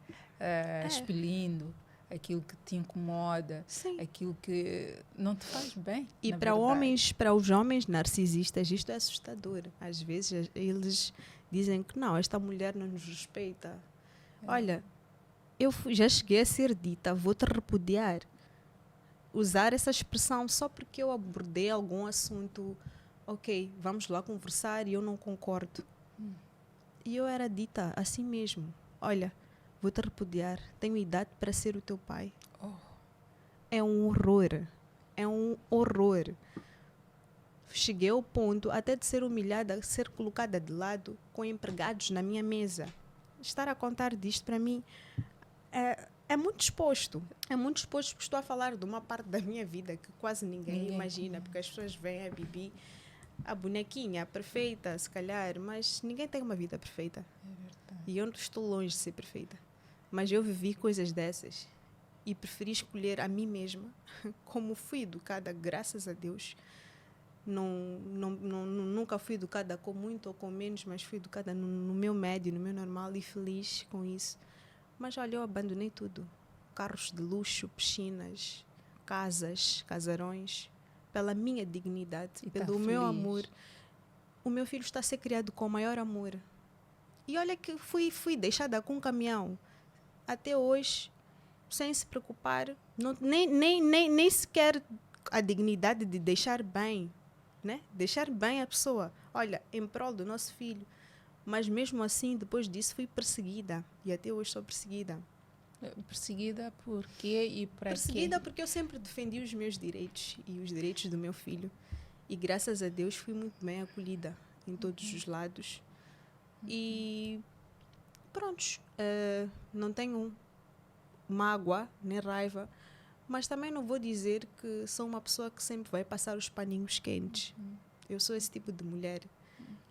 Expelindo aquilo que te incomoda, sim, aquilo que não te faz bem. E para os homens narcisistas, isto é assustador. Às vezes eles dizem que não, esta mulher não nos respeita. Olha, eu já cheguei a ser dita, vou-te repudiar. Usar essa expressão só porque eu abordei algum assunto, ok, vamos lá conversar e eu não concordo. E eu era dita assim mesmo. Olha, vou-te repudiar, tenho idade para ser o teu pai. É um horror. É um horror. Cheguei ao ponto até de ser humilhada, ser colocada de lado com empregados na minha mesa. Estar a contar disto para mim é muito exposto. É muito exposto porque estou a falar de uma parte da minha vida que quase ninguém imagina, porque as pessoas veem a Bibi, a bonequinha perfeita, se calhar, mas ninguém tem uma vida perfeita. É verdade. E eu estou longe de ser perfeita. Mas eu vivi coisas dessas e preferi escolher a mim mesma, como fui educada, graças a Deus. Nunca fui educada com muito ou com menos, mas fui educada no meu médio, no meu normal e feliz com isso. Mas olha, eu abandonei tudo. Carros de luxo, piscinas, casas, casarões, pela minha dignidade, e pelo meu amor. O meu filho está a ser criado com o maior amor. E olha que fui deixada com um caminhão. Até hoje, sem se preocupar, nem sequer a dignidade de deixar bem, né? Deixar bem a pessoa. Olha, em prol do nosso filho. Mas mesmo assim, depois disso, fui perseguida. E até hoje sou perseguida. Perseguida por quê e para quê? Perseguida porque eu sempre defendi os meus direitos e os direitos do meu filho. E graças a Deus fui muito bem acolhida em todos os lados. E prontos, não tenho mágoa nem raiva, mas também não vou dizer que sou uma pessoa que sempre vai passar os paninhos quentes. Eu sou esse tipo de mulher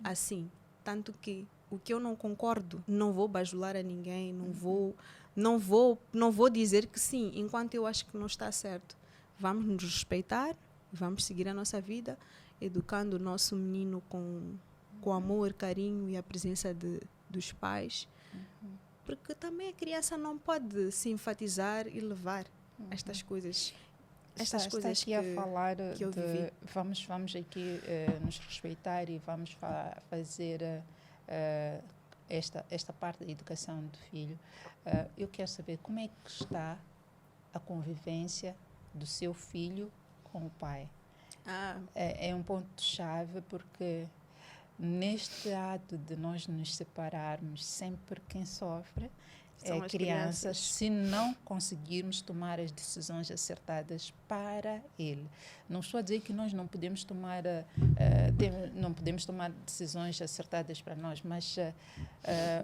assim, tanto que o que eu não concordo, não vou bajular a ninguém, não vou dizer que sim, enquanto eu acho que não está certo. Vamos nos respeitar, vamos seguir a nossa vida, educando o nosso menino com amor, carinho e a presença dos pais. Porque também a criança não pode se enfatizar e levar estas coisas. Estas coisas está aqui a falar que eu vivi. Vamos aqui nos respeitar e vamos fazer esta parte da educação do filho. Eu quero saber como é que está a convivência do seu filho com o pai. Ah, É um ponto-chave, porque neste ato de nós nos separarmos, sempre quem sofre é são a as criança, crianças. se não conseguirmos tomar as decisões acertadas para ele. Não estou a dizer que nós não podemos tomar, não podemos tomar decisões acertadas para nós, mas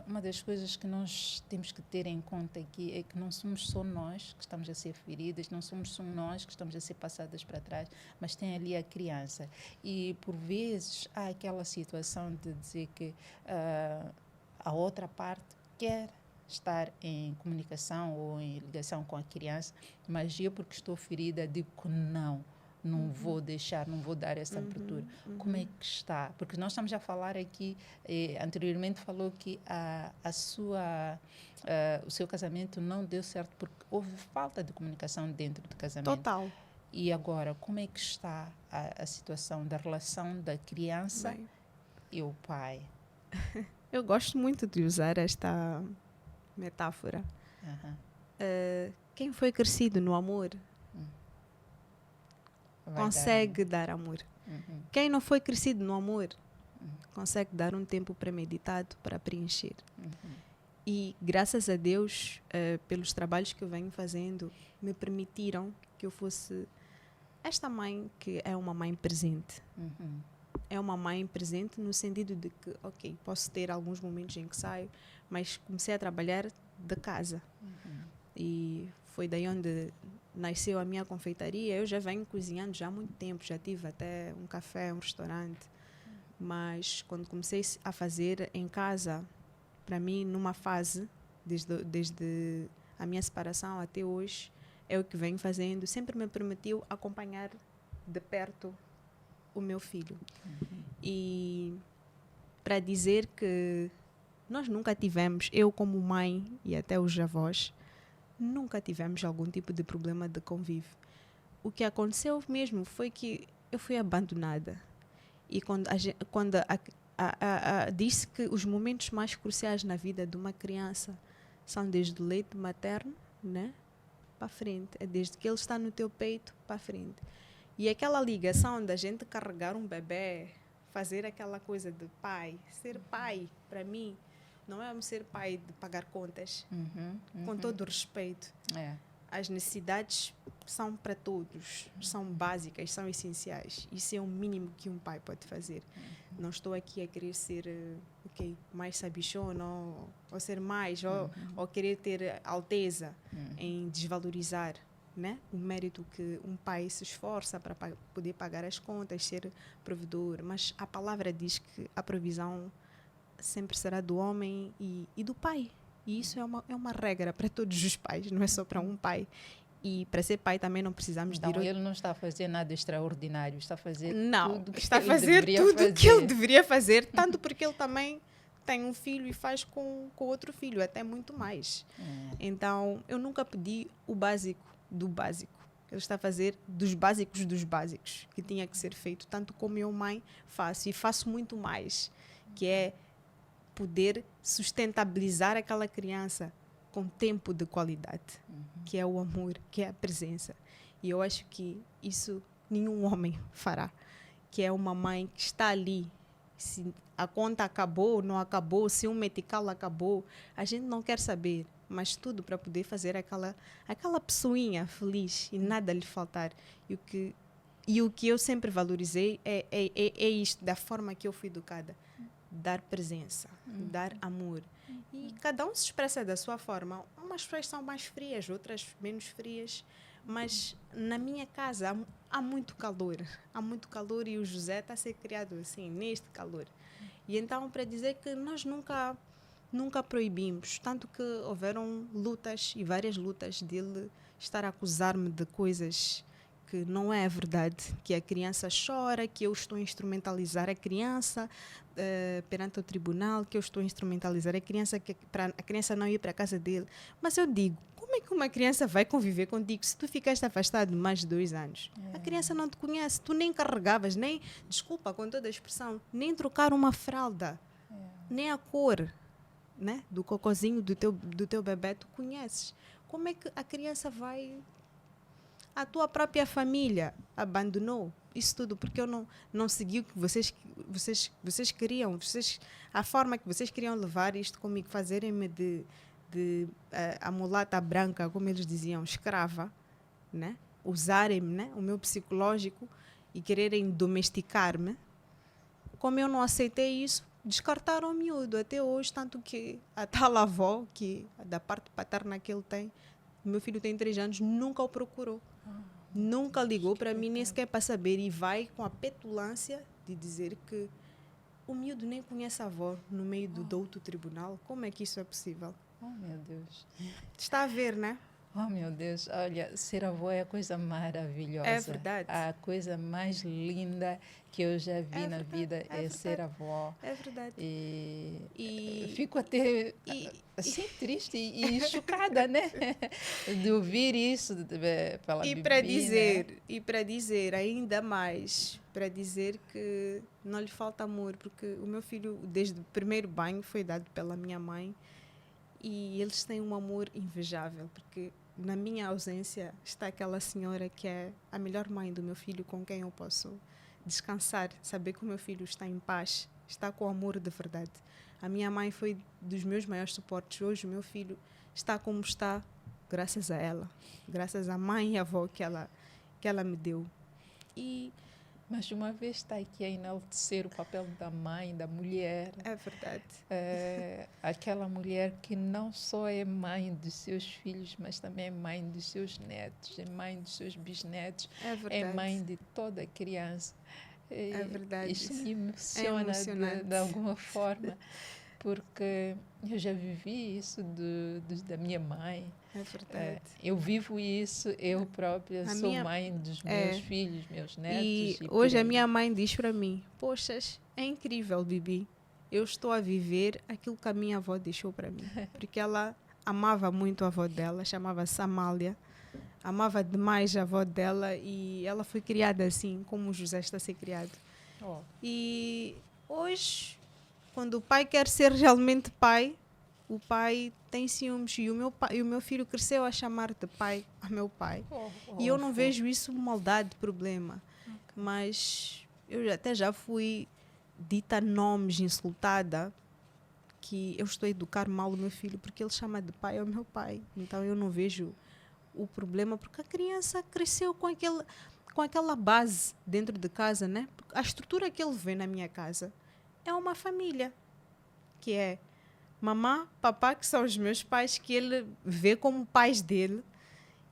uma das coisas que nós temos que ter em conta aqui é que não somos só nós que estamos a ser feridas, não somos só nós que estamos a ser passadas para trás, mas tem ali a criança. E, por vezes, há aquela situação de dizer que a outra parte quer estar em comunicação ou em ligação com a criança, mas eu, porque estou ferida, digo que não vou deixar, não vou dar essa abertura. Como é que está? Porque nós estamos a falar aqui, anteriormente falou que o seu casamento não deu certo porque houve falta de comunicação dentro do casamento. Total. E agora, como é que está a situação da relação da criança Bem, e o pai? eu gosto muito de usar esta metáfora. Aham. Quem foi crescido no amor Vai consegue dar amor. Uhum. Quem não foi crescido no amor consegue dar um tempo premeditado para preencher. Uhum. E graças a Deus, pelos trabalhos que eu venho fazendo, me permitiram que eu fosse esta mãe que é uma mãe presente. Uhum. É uma mãe presente no sentido de que, ok, posso ter alguns momentos em que saio, mas comecei a trabalhar de casa. E foi daí onde nasceu a minha confeitaria. Eu já venho cozinhando já há muito tempo, já tive até um café, um restaurante. Mas quando comecei a fazer em casa, para mim, numa fase, desde a minha separação até hoje, é o que venho fazendo. Sempre me permitiu acompanhar de perto o meu filho. E para dizer que nós nunca tivemos, eu como mãe e até os avós, nunca tivemos algum tipo de problema de convívio. O que aconteceu mesmo foi que eu fui abandonada. E quando disse que os momentos mais cruciais na vida de uma criança são desde o leite materno, né, para frente. É desde que ele está no teu peito para frente. E aquela ligação da gente carregar um bebê, fazer aquela coisa de pai, ser pai, para mim, não é ser pai de pagar contas, com todo o respeito. É. As necessidades são para todos, são básicas, são essenciais. Isso é o mínimo que um pai pode fazer. Não estou aqui a querer ser mais sabichona ou ser mais, ou querer ter alteza em desvalorizar, né, o mérito que um pai se esforça para poder pagar as contas, ser provedor. Mas a palavra diz que a provisão sempre será do homem e do pai. E isso é uma regra para todos os pais, não é só para um pai. E para ser pai também não precisamos Então, de ir... ele não está a fazer nada extraordinário, está a fazer Não, tudo que está a ele fazer deveria tudo fazer. que ele deveria fazer, tanto porque ele também tem um filho e faz com outro filho, até muito mais. Então, eu nunca pedi o básico do básico. Ele está a fazer dos básicos, que tinha que ser feito, tanto como eu, mãe, faço. E faço muito mais, que é poder sustentabilizar aquela criança com tempo de qualidade, que é o amor, que é a presença. E eu acho que isso nenhum homem fará, que é uma mãe que está ali. Se a conta acabou, não acabou, se um medical acabou, a gente não quer saber, mas tudo para poder fazer aquela pessoinha feliz e nada lhe faltar. E o que eu sempre valorizei é isto, da forma que eu fui educada. Dar presença, dar amor. E cada um se expressa da sua forma. Umas pessoas são mais frias, outras menos frias. Mas na minha casa há muito calor. Há muito calor e o José está a ser criado assim, neste calor. E então, para dizer que nós nunca proibimos. Tanto que houveram lutas e várias lutas dele estar a acusar-me de coisas que não é verdade, que a criança chora, que eu estou a instrumentalizar a criança perante o tribunal, que eu estou a instrumentalizar a criança para a criança não ir para a casa dele. Mas eu digo, como é que uma criança vai conviver contigo se tu ficaste afastado mais de 2 anos? A criança não te conhece, tu nem carregavas, nem, desculpa com toda a expressão, nem trocar uma fralda, nem a cor, né, do cocôzinho do teu bebê tu conheces. Como é que a criança vai A tua própria família abandonou isso tudo porque eu não segui o que vocês queriam. A forma que vocês queriam levar isto comigo, fazerem-me a mulata branca, como eles diziam, escrava, né? Usarem-me, né? O meu psicológico e quererem domesticar-me. Como eu não aceitei isso, descartaram o miúdo até hoje, tanto que a tal avó, que da parte paterna que ele tem, meu filho tem 3 anos, nunca o procurou. Nunca ligou para mim, nem sequer para saber. E vai com a petulância de dizer que o miúdo nem conhece a avó no meio do outro tribunal. Como é que isso é possível? Oh, meu Deus. Está a ver, né? Oh, meu Deus, olha, ser avó é a coisa maravilhosa. É verdade. A coisa mais linda que eu já vi na vida é ser avó. É verdade. E fico até assim triste e chocada, né? De ouvir isso pela Bibi, E para dizer ainda mais, para dizer que não lhe falta amor, porque o meu filho, desde o primeiro banho, foi dado pela minha mãe. E eles têm um amor invejável, porque na minha ausência está aquela senhora que é a melhor mãe do meu filho, com quem eu posso descansar, saber que o meu filho está em paz, está com amor de verdade. A minha mãe foi dos meus maiores suportes. Hoje o meu filho está como está, graças a ela, graças à mãe e à avó que ela me deu. Mas uma vez está aqui a enaltecer o papel da mãe, da mulher. É verdade. Aquela mulher que não só é mãe dos seus filhos, mas também é mãe dos seus netos, é mãe dos seus bisnetos, é mãe de toda criança. É verdade. Isso me emociona de alguma forma, porque eu já vivi isso da minha mãe. É verdade. Eu vivo isso, eu própria sou mãe dos meus filhos, meus netos. E hoje a minha mãe diz para mim, poxas, é incrível, Bibi. Eu estou a viver aquilo que a minha avó deixou para mim. Porque ela amava muito a avó dela, chamava-se Amália. Amava demais a avó dela e ela foi criada assim, como o José está a ser criado. E hoje, quando o pai quer ser realmente pai, o pai tem ciúmes e o meu filho cresceu a chamar de pai a meu pai. E eu não vejo isso maldade, problema. Okay. Mas eu até já fui dita nomes, insultada, que eu estou a educar mal o meu filho porque ele chama de pai ao meu pai. Então eu não vejo o problema porque a criança cresceu com aquela base dentro de casa, né? A estrutura que ele vê na minha casa é uma família, que é mamã, papá, que são os meus pais, que ele vê como pais dele,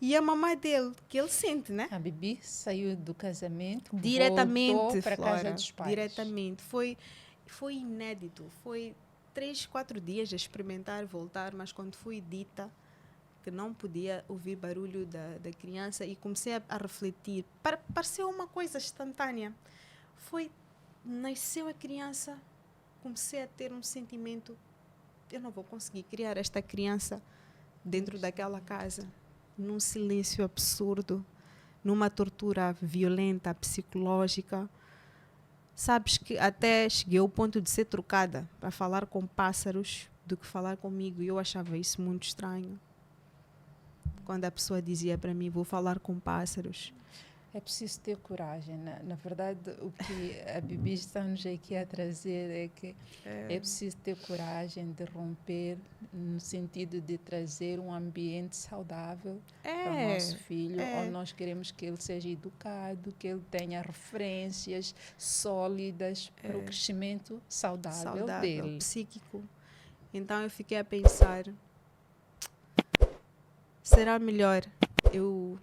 e a mamã dele, que ele sente, né? A Bibi saiu do casamento, diretamente para a casa dos pais. Diretamente. Foi inédito. Foi 3, 4 dias a experimentar, voltar, mas quando fui dita que não podia ouvir barulho da criança e comecei a refletir, pareceu uma coisa instantânea. Nasceu a criança, comecei a ter um sentimento, eu não vou conseguir criar esta criança dentro daquela casa, num silêncio absurdo, numa tortura violenta, psicológica. Sabes que até cheguei ao ponto de ser trocada para falar com pássaros do que falar comigo. E eu achava isso muito estranho. Quando a pessoa dizia para mim, vou falar com pássaros. É preciso ter coragem. Na verdade, o que a Bibi está-nos aqui a trazer é que é preciso ter coragem de romper, no sentido de trazer um ambiente saudável para o nosso filho, onde nós queremos que ele seja educado, que ele tenha referências sólidas para o crescimento saudável dele. Psíquico. Então eu fiquei a pensar, será melhor eu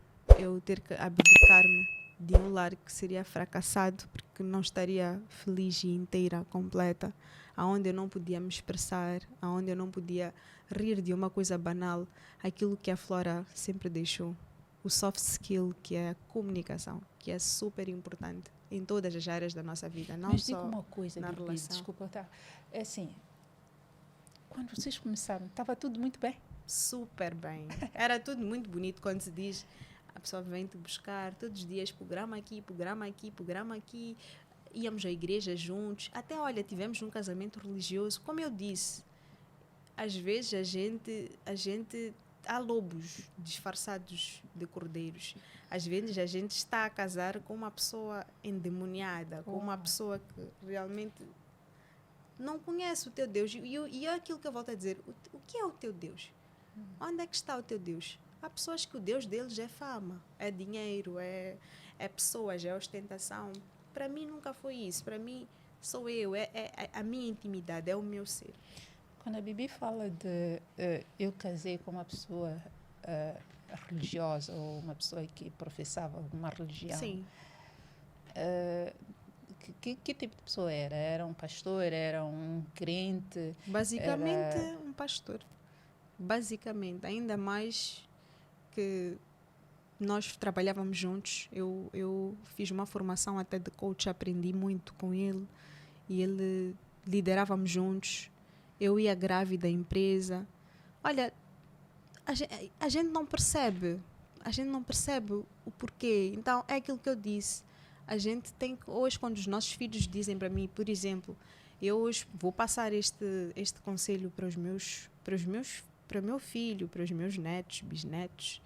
ter que abdicar-me de um lar que seria fracassado, porque não estaria feliz e inteira, completa, aonde eu não podia me expressar, aonde eu não podia rir de uma coisa banal, aquilo que a Flora sempre deixou, o soft skill, que é a comunicação, que é super importante em todas as áreas da nossa vida, não Mas só digo uma coisa, na Bibi, relação. Desculpa, tá? É assim, quando vocês começaram, estava tudo muito bem? Super bem. Era tudo muito bonito quando se diz, a pessoa vem te buscar todos os dias, programa aqui. Íamos à igreja juntos. Até, olha, tivemos um casamento religioso. Como eu disse, às vezes a gente há lobos disfarçados de cordeiros. Às vezes a gente está a casar com uma pessoa endemoniada, com uma pessoa que realmente não conhece o teu Deus. E é aquilo que eu volto a dizer, o que é o teu Deus? Onde é que está o teu Deus? Há pessoas que o Deus deles é fama, é dinheiro, é pessoas, é ostentação. Para mim nunca foi isso. Para mim sou eu, é a minha intimidade, é o meu ser. Quando a Bibi fala de eu casei com uma pessoa religiosa ou uma pessoa que professava alguma religião, Sim. Que tipo de pessoa era? Era um pastor? Era um crente? Basicamente um pastor. Basicamente, ainda mais que nós trabalhávamos juntos. Eu fiz uma formação até de coach, aprendi muito com ele e ele liderávamos juntos. Eu ia grávida à empresa. Olha, a gente não percebe. A gente não percebe o porquê. Então, é aquilo que eu disse. A gente tem que, hoje, quando os nossos filhos dizem para mim, por exemplo, eu hoje vou passar este conselho para o meu filho, para os meus netos, bisnetos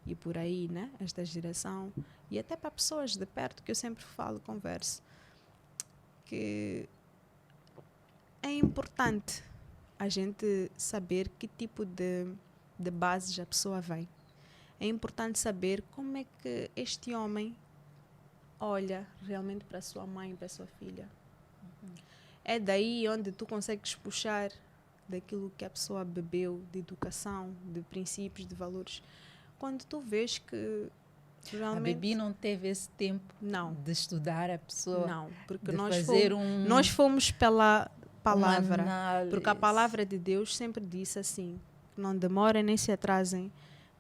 e por aí, né? Esta geração. E até para pessoas de perto que eu sempre falo, converso. Que é importante a gente saber que tipo de bases a pessoa vem. É importante saber como é que este homem olha realmente para a sua mãe, para a sua filha. É daí onde tu consegues puxar daquilo que a pessoa bebeu, de educação, de princípios, de valores. Quando tu vês que realmente... A Bibi não teve esse tempo de estudar a pessoa, não, porque de nós fazer nós fomos pela palavra. Porque a análise. palavra de Deus sempre disse assim, não demorem nem se atrasem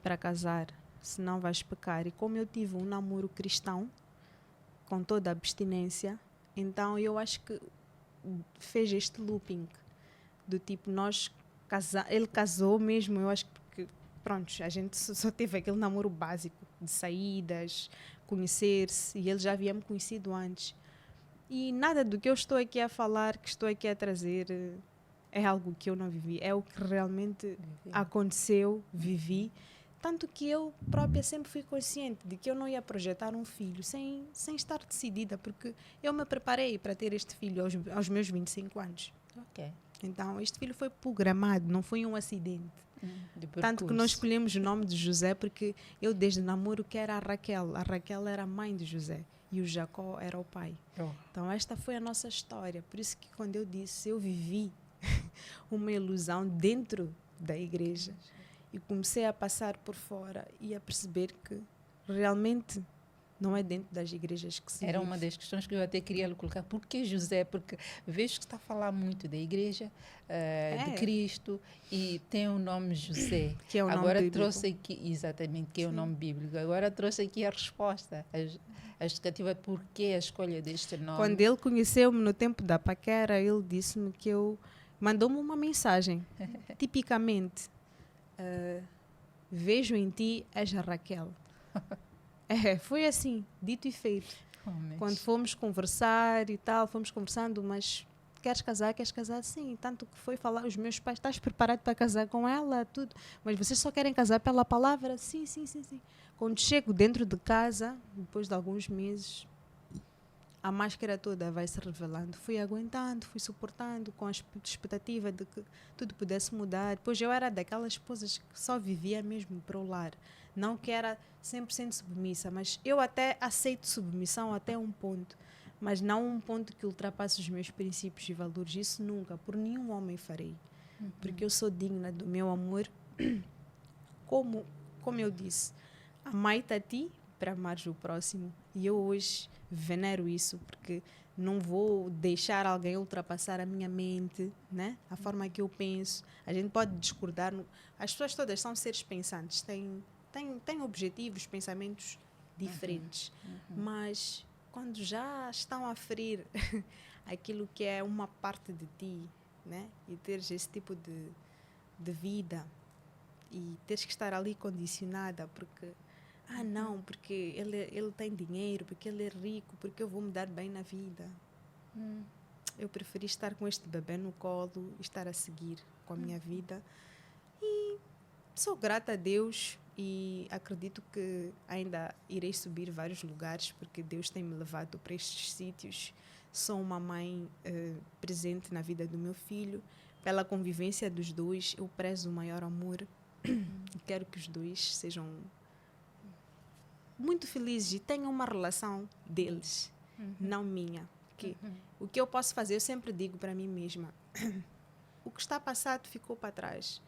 para casar, senão vais pecar. E como eu tive um namoro cristão, com toda a abstinência, então eu acho que fez este looping do tipo, ele casou mesmo, eu acho que pronto, a gente só teve aquele namoro básico de saídas, conhecer-se, e ele já havia me conhecido antes. E nada do que eu estou aqui a falar, que estou aqui a trazer, é algo que eu não vivi, é o que realmente aconteceu, vivi. Tanto que eu própria sempre fui consciente de que eu não ia projetar um filho sem estar decidida, porque eu me preparei para ter este filho aos meus 25 anos. Ok. Então, este filho foi programado, não foi um acidente. Tanto que nós escolhemos o nome de José, porque eu desde namoro que era a Raquel. A Raquel era a mãe de José e o Jacó era o pai. Então, esta foi a nossa história. Por isso que quando eu disse, eu vivi uma ilusão dentro da igreja. E comecei a passar por fora e a perceber que realmente não é dentro das igrejas que se Era vive. uma das questões que eu até queria lhe colocar. Por que José? Porque vejo que está a falar muito da igreja, de Cristo, e tem o nome José. Que é o Agora nome trouxe aqui, exatamente, que é o nome bíblico. Agora trouxe aqui a resposta, a justificativa de por que a escolha deste nome. Quando ele conheceu-me no tempo da paquera, ele disse-me que mandou-me uma mensagem, tipicamente, vejo em ti és a Raquel. Foi assim, dito e feito. Quando fomos conversar e tal, fomos conversando, mas queres casar? Sim. Tanto que foi falar, os meus pais, estás preparado para casar com ela? Tudo. Mas vocês só querem casar pela palavra? Sim. Quando chego dentro de casa, depois de alguns meses, a máscara toda vai se revelando. Fui aguentando, fui suportando com a expectativa de que tudo pudesse mudar. Depois eu era daquelas esposas que só vivia mesmo para o lar. Não que era 100% submissa, mas eu até aceito submissão até um ponto. Mas não um ponto que ultrapasse os meus princípios e valores. Isso nunca, por nenhum homem farei. Porque eu sou digna do meu amor. Como eu disse, amai-te a ti para amares o próximo. E eu hoje venero isso, porque não vou deixar alguém ultrapassar a minha mente, né? A forma que eu penso. A gente pode discordar. As pessoas todas são seres pensantes, têm objetivos, pensamentos diferentes. Mas quando já estão a ferir aquilo que é uma parte de ti, né? E teres esse tipo de vida e teres que estar ali condicionada porque não, porque ele tem dinheiro, porque ele é rico, porque eu vou me dar bem na vida. Eu preferi estar com este bebê no colo, estar a seguir com a minha vida. E sou grata a Deus e acredito que ainda irei subir vários lugares porque Deus tem me levado para estes sítios. Sou uma mãe presente na vida do meu filho. Pela convivência dos dois, eu prezo o maior amor e quero que os dois sejam muito felizes e tenham uma relação deles, não minha. O que eu posso fazer, eu sempre digo para mim mesma, o que está passado ficou para trás.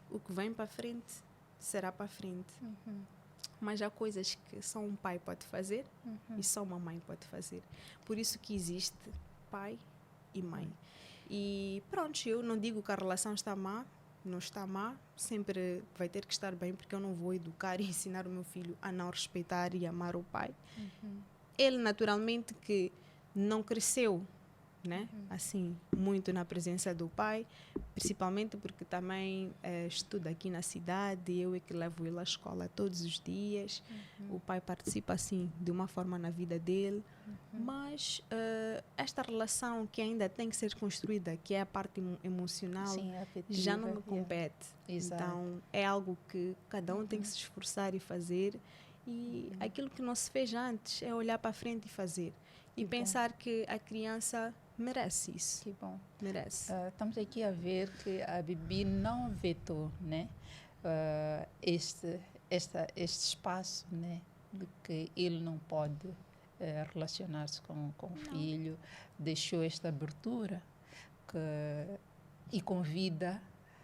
O que vem para frente, será para frente. Mas há coisas que só um pai pode fazer e só uma mãe pode fazer. Por isso que existe pai e mãe. E pronto, eu não digo que a relação está má, não está má, sempre vai ter que estar bem, porque eu não vou educar e ensinar o meu filho a não respeitar e amar o pai. Ele, naturalmente, que não cresceu, né? Assim, muito na presença do pai, principalmente porque também estuda aqui na cidade, eu é que levo ele à escola todos os dias. O pai participa, assim, de uma forma na vida dele. Mas esta relação que ainda tem que ser construída, que é a parte emocional, Sim, afetiva, já não me compete. Então, é algo que cada um tem que se esforçar e fazer. E aquilo que não se fez antes é olhar para frente e fazer. E pensar que a criança merece isso. Que bom. Merece. Estamos aqui a ver que a Bibi não vetou, né? Este espaço, né? De que ele não pode relacionar-se com o filho. Deixou esta abertura e convida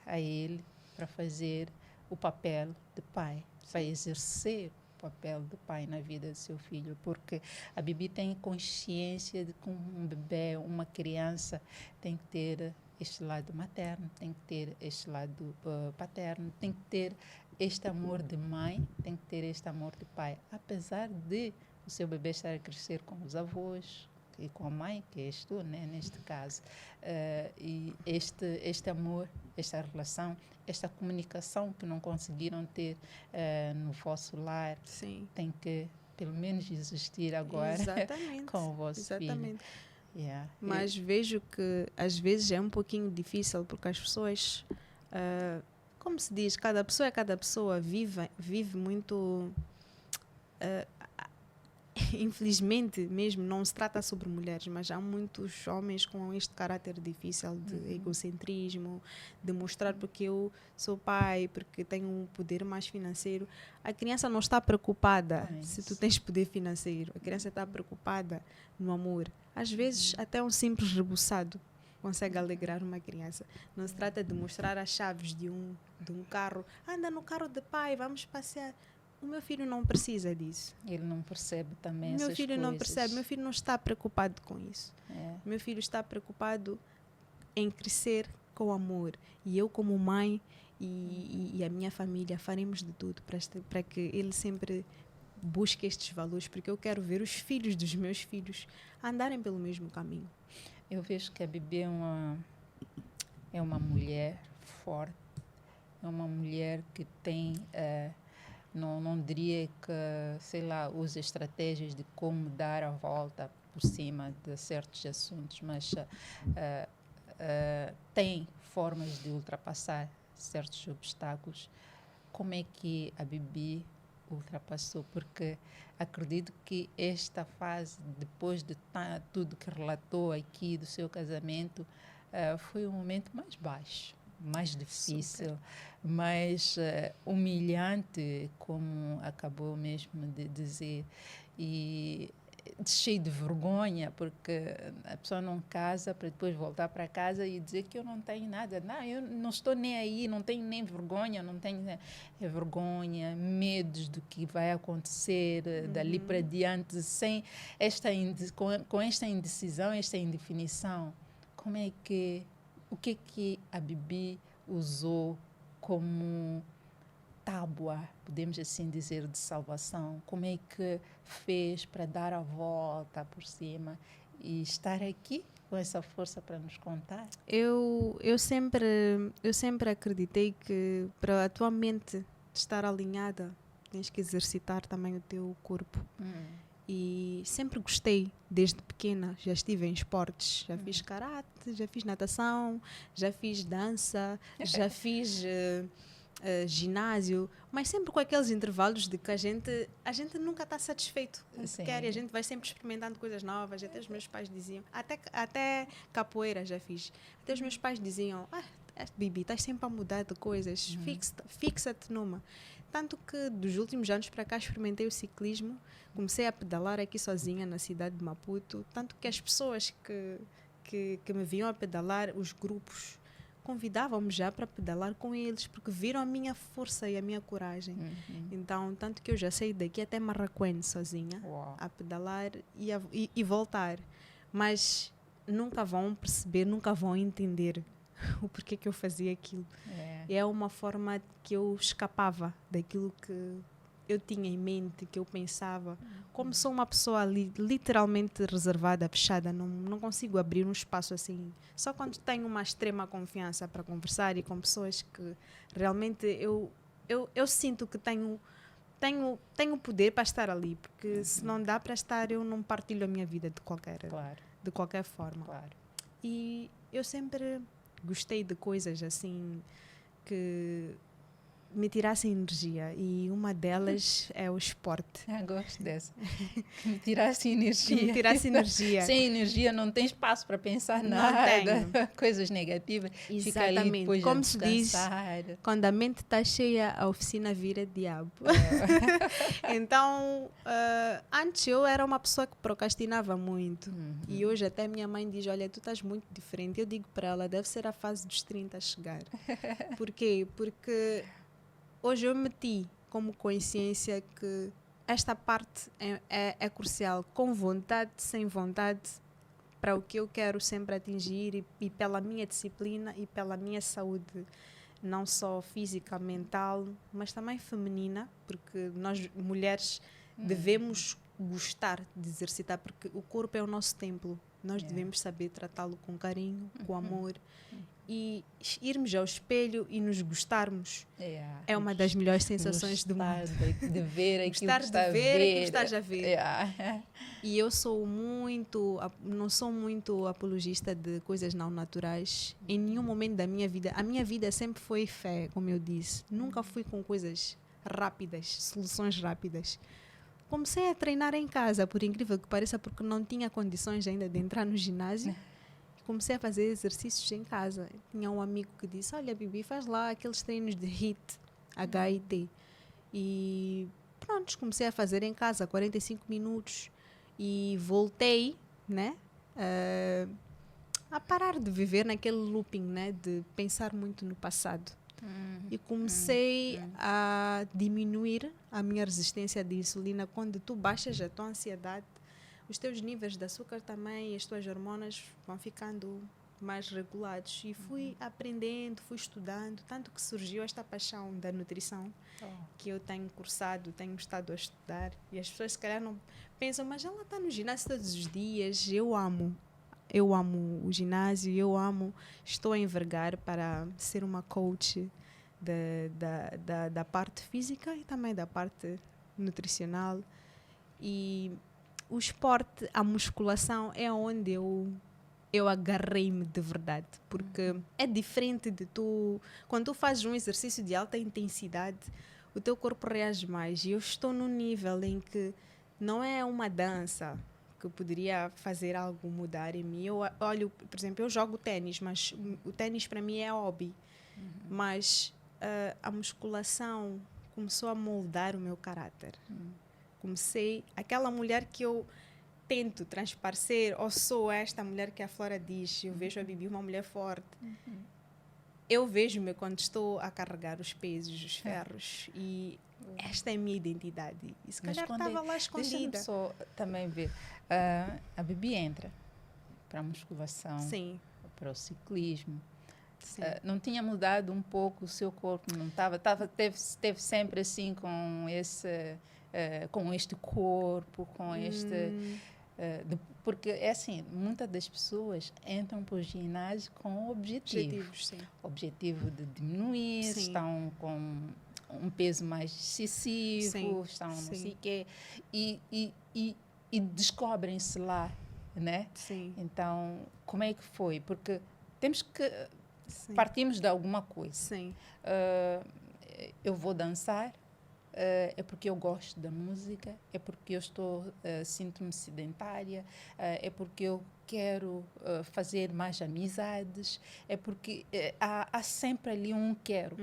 a ele para fazer o papel de pai, para exercer papel do pai na vida do seu filho, porque a Bibi tem consciência de que um bebê, uma criança, tem que ter este lado materno, tem que ter este lado paterno, tem que ter este amor de mãe, tem que ter este amor de pai, apesar de o seu bebê estar a crescer com os avós e com a mãe, que és tu, né, neste caso. E este amor, esta relação, esta comunicação que não conseguiram ter no vosso lar, Sim. tem que, pelo menos, existir agora com o vosso filho. Yeah. Mas vejo que, às vezes, é um pouquinho difícil, porque as pessoas, como se diz, cada pessoa vive muito... infelizmente mesmo, não se trata sobre mulheres, mas há muitos homens com este caráter difícil de egocentrismo, de mostrar porque eu sou pai, porque tenho um poder mais financeiro. A criança não está preocupada se tu tens poder financeiro, a criança está preocupada no amor. Às vezes até um simples rebuçado consegue alegrar uma criança. Não se trata de mostrar as chaves de um carro. Anda no carro de pai, vamos passear. O meu filho não precisa disso. Ele não percebe também essas coisas. Meu filho não percebe. Meu filho não está preocupado com isso. Meu filho está preocupado em crescer com amor. E eu, como mãe e a minha família, faremos de tudo para que ele sempre busque estes valores, porque eu quero ver os filhos dos meus filhos andarem pelo mesmo caminho. Eu vejo que a Bibi é uma mulher forte, é uma mulher que tem... Não diria que, sei lá, usa estratégias de como dar a volta por cima de certos assuntos, mas tem formas de ultrapassar certos obstáculos. Como é que a Bibi ultrapassou? Porque acredito que esta fase, depois de tudo que relatou aqui do seu casamento, foi o momento mais baixo, mais difícil, mais humilhante, como acabou mesmo de dizer, e cheio de vergonha, porque a pessoa não casa para depois voltar para casa e dizer que eu não tenho nada. Não, eu não estou nem aí, não tenho nem vergonha, não tenho vergonha, medos do que vai acontecer dali para diante, sem com esta indecisão, esta indefinição. O que a Bibi usou como tábua, podemos assim dizer, de salvação? Como é que fez para dar a volta por cima e estar aqui com essa força para nos contar? Eu sempre acreditei que para a tua mente estar alinhada, tens que exercitar também o teu corpo. E sempre gostei, desde pequena, já estive em esportes, já fiz karate, já fiz natação, já fiz dança, já fiz ginásio, mas sempre com aqueles intervalos de que a gente nunca está satisfeito com o que quer e a gente vai sempre experimentando coisas novas. Até os meus pais diziam, até capoeira já fiz. Até os meus pais diziam, Bibi, estás sempre a mudar de coisas, fixa-te numa. Tanto que dos últimos anos para cá experimentei o ciclismo, comecei a pedalar aqui sozinha na cidade de Maputo, tanto que as pessoas que me viam a pedalar, os grupos, convidavam-me já para pedalar com eles, porque viram a minha força e a minha coragem. Então, tanto que eu já saí daqui até Marraquém sozinha, a pedalar e voltar. Mas nunca vão perceber, nunca vão entender o porquê que eu fazia aquilo. É uma forma que eu escapava daquilo que eu tinha em mente, que eu pensava. Como sou uma pessoa literalmente reservada, fechada, não consigo abrir um espaço assim. Só quando tenho uma extrema confiança para conversar e com pessoas que realmente eu sinto que tenho poder para estar ali, porque se não dá para estar, eu não partilho a minha vida de qualquer forma. Claro. E eu sempre gostei de coisas assim que me tirassem energia, e uma delas é o esporte. Gosto dessa. Que me tirasse energia. Que me tirasse energia. Sem energia não tem espaço para pensar nada. Coisas negativas. Exatamente. Fica ali depois como a se diz, quando a mente está cheia, a oficina vira diabo. Então, antes eu era uma pessoa que procrastinava muito. E hoje até minha mãe diz, olha, tu estás muito diferente. Eu digo para ela, deve ser a fase dos 30 a chegar. Por quê? Porque hoje eu meti como consciência que esta parte é crucial, com vontade, sem vontade, para o que eu quero sempre atingir e pela minha disciplina e pela minha saúde, não só física, mental, mas também feminina, porque nós mulheres devemos gostar de exercitar, porque o corpo é o nosso templo. Nós devemos saber tratá-lo com carinho, com amor. E irmos ao espelho e nos gostarmos é uma das melhores sensações do mundo. De ver aquilo gostar que está de ver a ver. aquilo que estás a ver. E eu não sou muito apologista de coisas não naturais em nenhum momento da minha vida. A minha vida sempre foi fé, como eu disse. Nunca fui com coisas rápidas, soluções rápidas. Comecei a treinar em casa, por incrível que pareça, porque não tinha condições ainda de entrar no ginásio. Comecei a fazer exercícios em casa. Tinha um amigo que disse, olha, Bibi, faz lá aqueles treinos de HIIT. E pronto, comecei a fazer em casa, 45 minutos. E voltei, né, a parar de viver naquele looping, né, de pensar muito no passado. E comecei a diminuir a minha resistência de insulina. Quando tu baixas a tua ansiedade, os teus níveis de açúcar também, as tuas hormonas vão ficando mais regulados. E fui aprendendo, fui estudando, tanto que surgiu esta paixão da nutrição, que eu tenho cursado, tenho estado a estudar. E as pessoas se calhar não pensam, mas ela está no ginásio todos os dias. Eu amo o ginásio, estou a envergar para ser uma coach da parte física e também da parte nutricional. E o esporte, a musculação é onde eu agarrei-me de verdade, porque é diferente de tu, quando tu fazes um exercício de alta intensidade, o teu corpo reage mais, e eu estou num nível em que não é uma dança que poderia fazer algo mudar em mim. Eu olho, por exemplo, eu jogo ténis, mas o ténis para mim é hobby, mas a musculação começou a moldar o meu caráter. Comecei, aquela mulher que eu tento transparecer, ou sou esta mulher que a Flora diz, eu vejo a Bibi uma mulher forte. Eu vejo-me quando estou a carregar os pesos, os ferros, e esta é a minha identidade. E se calhar estava lá escondida. Deixa-me só também ver. A Bibi entra para a musculação, para o ciclismo. Não tinha mudado um pouco o seu corpo? Não teve sempre assim com este corpo, com este... porque é assim, muitas das pessoas entram para o ginásio com objetivos. Sim. Objetivo de diminuir, estão com um peso mais excessivo, estão não sei o quê, e descobrem-se lá, né? Então, como é que foi? Porque temos que... Partimos de alguma coisa. eu vou dançar, é porque eu gosto da música, é porque eu sinto-me sedentária, é porque eu quero fazer mais amizades, é porque há sempre ali um quero.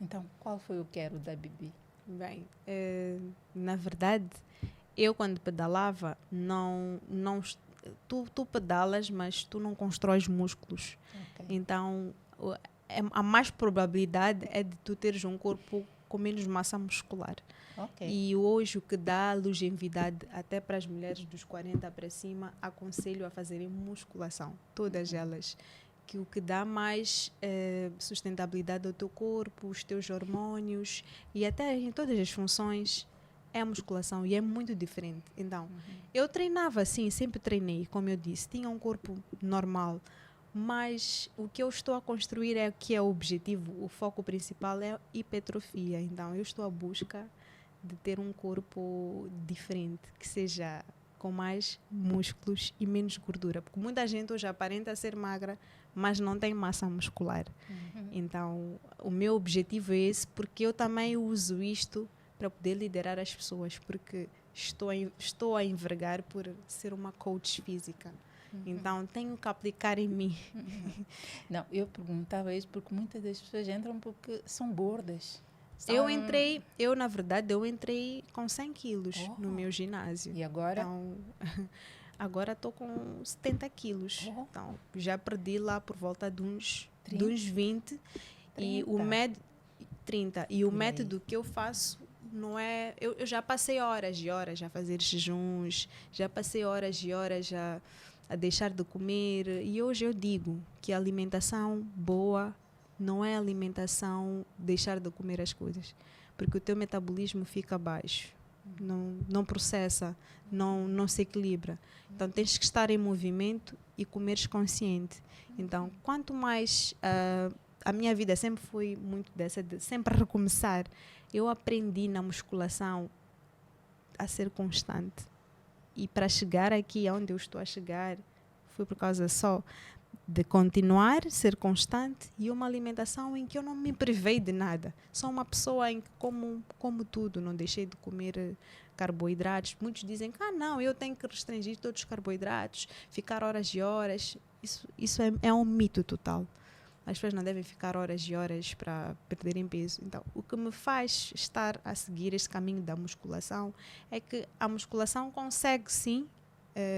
Então, qual foi o quero da Bibi? Bem, na verdade, eu quando pedalava, tu pedalas, mas tu não constróis músculos. Okay. Então, a mais probabilidade é de tu teres um corpo com menos massa muscular. Okay. E hoje o que dá longevidade até para as mulheres dos 40 para cima, aconselho a fazerem musculação, todas elas. Que o que dá mais sustentabilidade ao teu corpo, os teus hormônios e até em todas as funções é a musculação e é muito diferente. Então, eu treinava assim, sempre treinei, como eu disse, tinha um corpo normal, mas o que eu estou a construir é o que é o objetivo, o foco principal é hipertrofia. Então, eu estou à busca de ter um corpo diferente, que seja com mais músculos e menos gordura, porque muita gente hoje aparenta ser magra, mas não tem massa muscular. Então, o meu objetivo é esse, porque eu também uso isto para poder liderar as pessoas, porque estou a envergar por ser uma coach física. Então, tenho que aplicar em mim. Não, eu perguntava isso porque muitas das pessoas entram porque são gordas. Na verdade, eu entrei com 100 quilos no meu ginásio. E agora? Então, agora estou com 70 quilos. Então, já perdi lá por volta de uns 20. 30. E o método 30. E o método que eu faço não é... Eu já passei horas e horas a fazer jejuns, já passei horas e horas a deixar de comer. E hoje eu digo que a alimentação boa não é alimentação deixar de comer as coisas, porque o teu metabolismo fica baixo, não processa, não se equilibra. Então tens que estar em movimento e comeres consciente. Então, quanto mais a minha vida sempre foi muito dessa, de sempre recomeçar, eu aprendi na musculação a ser constante. E para chegar aqui onde eu estou a chegar, foi por causa só de continuar, ser constante e uma alimentação em que eu não me privei de nada. Sou uma pessoa em que como tudo, não deixei de comer carboidratos. Muitos dizem que não, eu tenho que restringir todos os carboidratos, ficar horas e horas. Isso é um mito total. As pessoas não devem ficar horas e horas para perderem peso. Então, o que me faz estar a seguir esse caminho da musculação é que a musculação consegue sim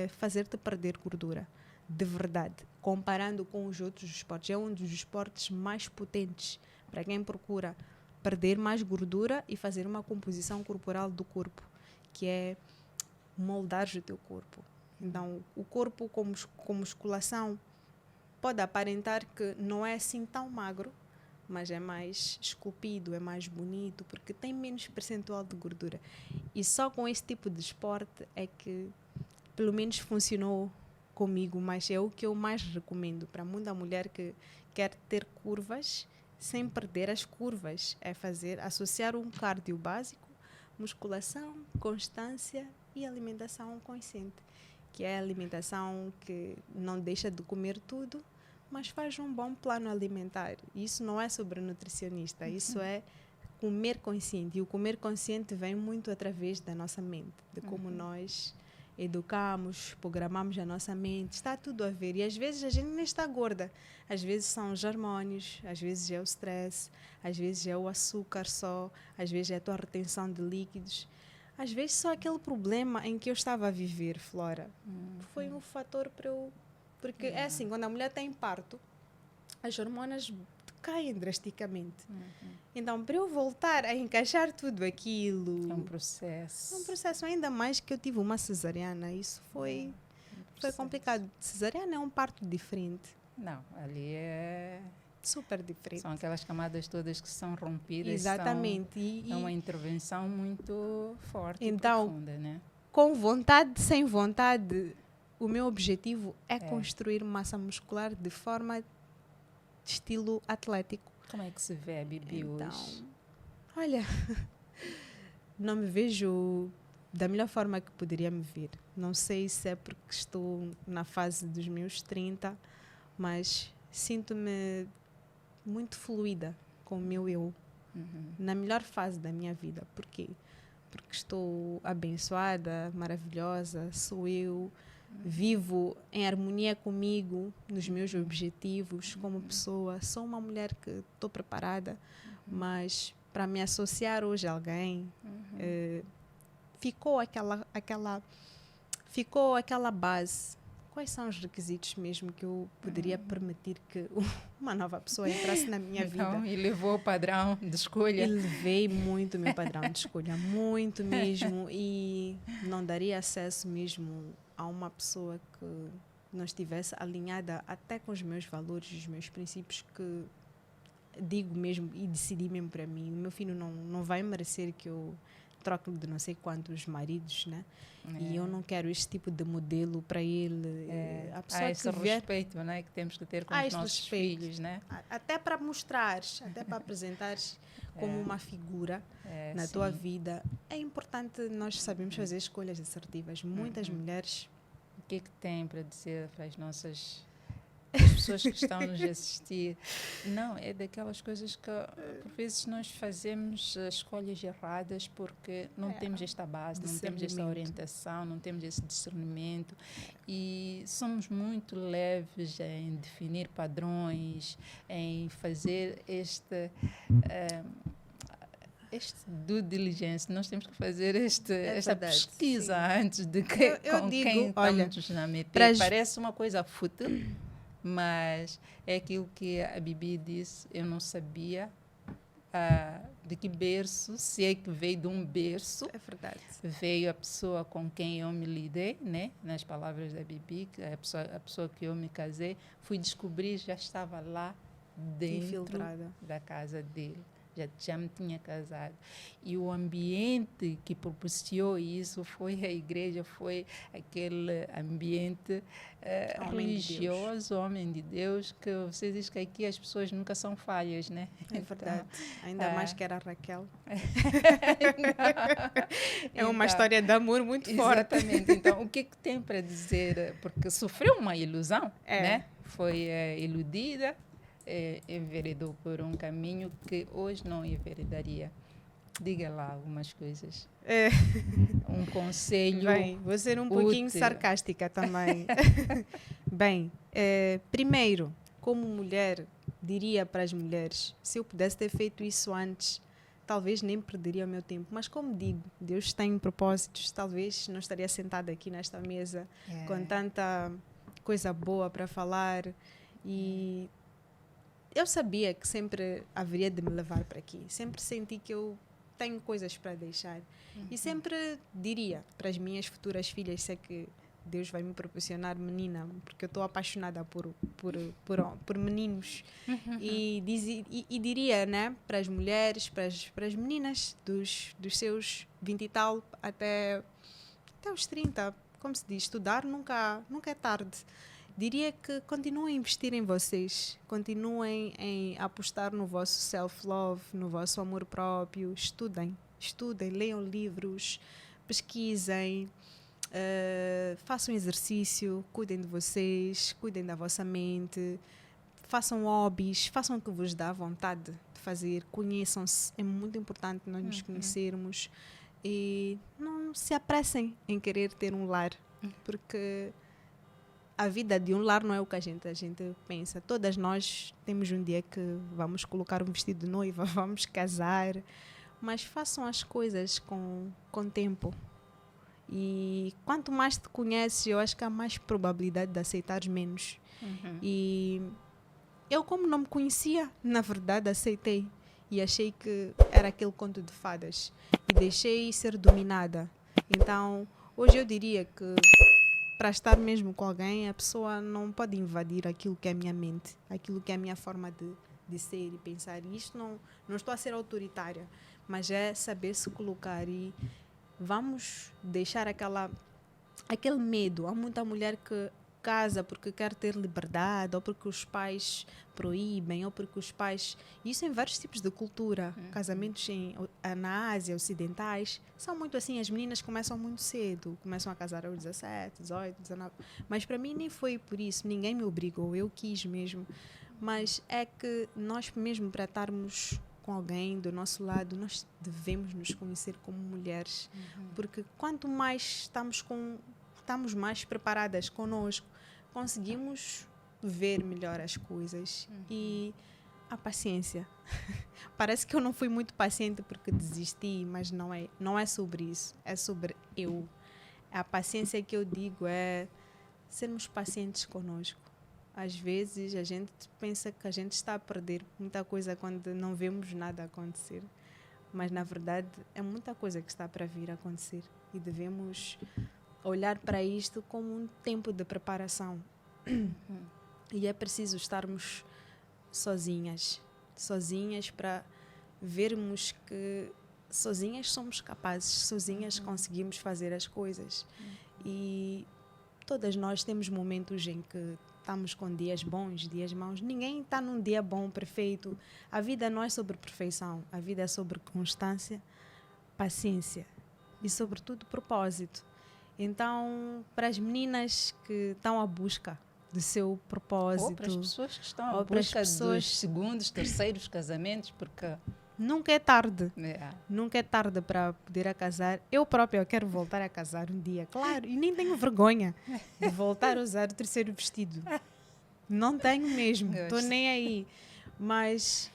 fazer-te perder gordura. De verdade, comparando com os outros esportes, é um dos esportes mais potentes para quem procura perder mais gordura e fazer uma composição corporal do corpo, que é moldar o teu corpo. Então, o corpo com musculação pode aparentar que não é assim tão magro, mas é mais esculpido, é mais bonito, porque tem menos percentual de gordura. E só com esse tipo de esporte é que, pelo menos, funcionou comigo, mas é o que eu mais recomendo para muita mulher que quer ter curvas sem perder as curvas. É associar um cardio básico, musculação, constância e alimentação consciente, que é a alimentação que não deixa de comer tudo, mas faz um bom plano alimentar. Isso não é sobre nutricionista, isso é comer consciente. E o comer consciente vem muito através da nossa mente, de como nós educamos, programamos a nossa mente, está tudo a ver. E às vezes a gente nem está gorda, às vezes são os hormônios, às vezes é o stress, às vezes é o açúcar só, às vezes é a tua retenção de líquidos, às vezes só aquele problema em que eu estava a viver, Flora, foi um fator para eu... Porque é assim, quando a mulher tem parto, as hormonas caem drasticamente. Então, para eu voltar a encaixar tudo aquilo... É um processo. É um processo, ainda mais que eu tive uma cesariana. Isso foi complicado. Cesariana é um parto diferente. Não, ali é... Super diferente. São aquelas camadas todas que são rompidas. Exatamente. É uma intervenção muito forte então, e profunda, né? Com vontade, sem vontade, o meu objetivo é construir massa muscular de forma de estilo atlético. Como é que se vê a Bibi hoje? Olha, não me vejo da melhor forma que poderia me ver. Não sei se é porque estou na fase dos meus 30, mas sinto-me muito fluida com o meu eu. na melhor fase da minha vida. Por quê? Porque estou abençoada, maravilhosa, sou eu, vivo em harmonia comigo, nos meus objetivos como pessoa. Sou uma mulher que estou preparada, mas para me associar hoje a alguém, ficou aquela base. Quais são os requisitos mesmo que eu poderia permitir que uma nova pessoa entrasse na minha vida? Então, e levou o padrão de escolha. Elevei muito o meu padrão de escolha, muito mesmo, e não daria acesso mesmo a uma pessoa que não estivesse alinhada até com os meus valores, os meus princípios, que digo mesmo e decidi mesmo para mim. O meu filho não vai merecer que eu troco de não sei quantos maridos, né? E eu não quero este tipo de modelo para ele. A pessoa esse que vier, respeito, né, que temos que ter com os nossos filhos, né? Até para mostrares, até para apresentares como uma figura na tua vida. É importante nós sabermos fazer escolhas assertivas. Muitas mulheres... O que tem para dizer para as pessoas que estão a nos assistir? Não, é daquelas coisas que por vezes nós fazemos escolhas erradas porque não temos esta base, não temos esta orientação, não temos esse discernimento, e somos muito leves em definir padrões, em fazer este due diligence. Nós temos que fazer esta pesquisa antes de que com digo, quem estamos na MP. Parece uma coisa fútil, mas é aquilo que a Bibi disse. Eu não sabia de que berço, se é que veio de um berço. É verdade. Veio a pessoa com quem eu me lidei, né? Nas palavras da Bibi, a pessoa que eu me casei, fui descobrir, já estava lá dentro infiltrada da casa dele. Já me tinha casado. E o ambiente que propiciou isso foi a igreja, foi aquele ambiente religioso, homem de Deus, que você diz que aqui as pessoas nunca são falhas, né? É verdade. Então, ainda mais que era a Raquel. É uma então, história de amor muito forte. Exatamente. Então, o que tem para dizer? Porque sofreu uma ilusão, né? Foi iludida, enveredou por um caminho que hoje não enveredaria. Diga lá algumas coisas. Um conselho. Bem, vou ser um pouquinho sarcástica também. Bem, primeiro, como mulher, diria para as mulheres, se eu pudesse ter feito isso antes, talvez nem perderia o meu tempo. Mas como digo, Deus tem propósitos, talvez não estaria sentada aqui nesta mesa com tanta coisa boa para falar. E eu sabia que sempre haveria de me levar para aqui. Sempre senti que eu tenho coisas para deixar. E sempre diria para as minhas futuras filhas, sei que Deus vai me proporcionar menina, porque eu estou apaixonada por meninos. E diria, né, para as mulheres, para as meninas dos seus 20 e tal até os 30, como se diz, estudar nunca é tarde. Diria que continuem a investir em vocês, continuem a apostar no vosso self-love, no vosso amor próprio. Estudem, leiam livros, pesquisem, façam exercício, cuidem de vocês, cuidem da vossa mente, façam hobbies, façam o que vos dá vontade de fazer, conheçam-se. É muito importante nós nos conhecermos e não se apressem em querer ter um lar, porque a vida de um lar não é o que a gente pensa. Todas nós temos um dia que vamos colocar um vestido de noiva, vamos casar, mas façam as coisas com tempo. E quanto mais te conheces, eu acho que há mais probabilidade de aceitares menos. E eu, como não me conhecia, na verdade aceitei e achei que era aquele conto de fadas e deixei ser dominada. Então, hoje eu diria que para estar mesmo com alguém, a pessoa não pode invadir aquilo que é a minha mente, aquilo que é a minha forma de ser e pensar. E isto não estou a ser autoritária, mas é saber se colocar e vamos deixar aquele medo. Há muita mulher que casa porque quer ter liberdade, ou porque os pais proíbem, ou porque os pais... Isso em vários tipos de cultura. Casamentos na Ásia, ocidentais, são muito assim. As meninas começam muito cedo, começam a casar aos 17, 18, 19. Mas para mim nem foi por isso, ninguém me obrigou, eu quis mesmo. Mas é que nós mesmo, para estarmos com com alguém do nosso lado, nós devemos nos conhecer como mulheres, porque quanto mais estamos mais preparadas conosco, conseguimos ver melhor as coisas. E a paciência. Parece que eu não fui muito paciente porque desisti, mas não é sobre isso, é sobre eu. A paciência que eu digo é sermos pacientes conosco. Às vezes a gente pensa que a gente está a perder muita coisa quando não vemos nada acontecer. Mas na verdade é muita coisa que está para vir a acontecer. E devemos olhar para isto como um tempo de preparação. E é preciso estarmos sozinhas para vermos que sozinhas somos capazes, sozinhas conseguimos fazer as coisas. E todas nós temos momentos em que estamos com dias bons, dias maus. Ninguém está num dia bom, perfeito. A vida não é sobre perfeição. A vida é sobre constância, paciência e, sobretudo, propósito. Então, para as meninas que estão à busca do seu propósito... Ou para as pessoas que estão à busca dos segundos, terceiros casamentos, porque... Nunca é tarde. Nunca é tarde para poder casar. Eu própria quero voltar a casar um dia, claro. E nem tenho vergonha de voltar a usar o terceiro vestido. Não tenho mesmo. Estou nem aí. Mas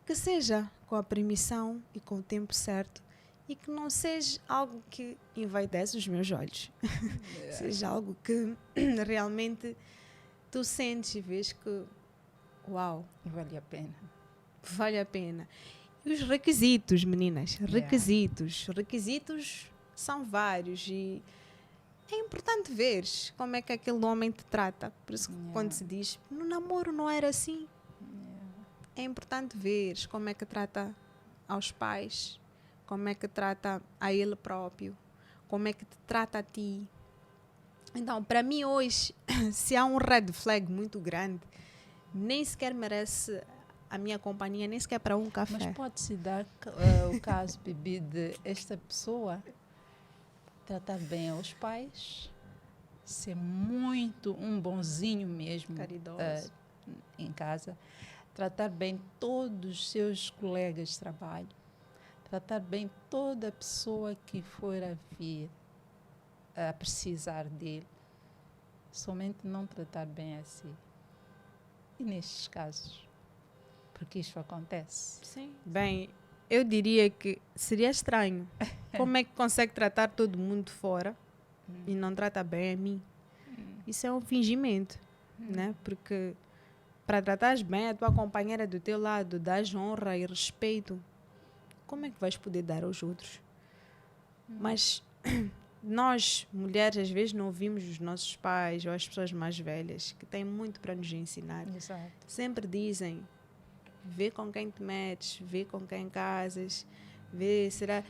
que seja com a permissão e com o tempo certo. E que não seja algo que envaidece os meus olhos. Seja algo que realmente tu sentes e vês que, uau, vale a pena. Vale a pena. E os requisitos, meninas, requisitos. Requisitos são vários e é importante ver como é que aquele homem te trata. Por isso que quando se diz, no namoro não era assim. É importante ver como é que trata aos pais, como é que trata a ele próprio, como é que te trata a ti. Então, para mim hoje, se há um red flag muito grande, nem sequer merece a minha companhia, nem sequer para um café. Mas pode-se dar o caso, Bibi, de esta pessoa tratar bem aos pais, ser muito um bonzinho mesmo, caridoso, em casa, tratar bem todos os seus colegas de trabalho, tratar bem toda pessoa que for a vir a precisar dele, somente não tratar bem assim. E nestes casos, porque isto acontece. Sim. Bem, eu diria que seria estranho. Como é que consegue tratar todo mundo de fora e não trata bem a mim? Isso é um fingimento, né? Porque para tratares bem a tua companheira do teu lado, dás honra e respeito, como é que vais poder dar aos outros? Mas nós, mulheres, às vezes não ouvimos os nossos pais ou as pessoas mais velhas, que têm muito para nos ensinar. Exato. Sempre dizem, vê com quem te metes, vê com quem casas, vê, será...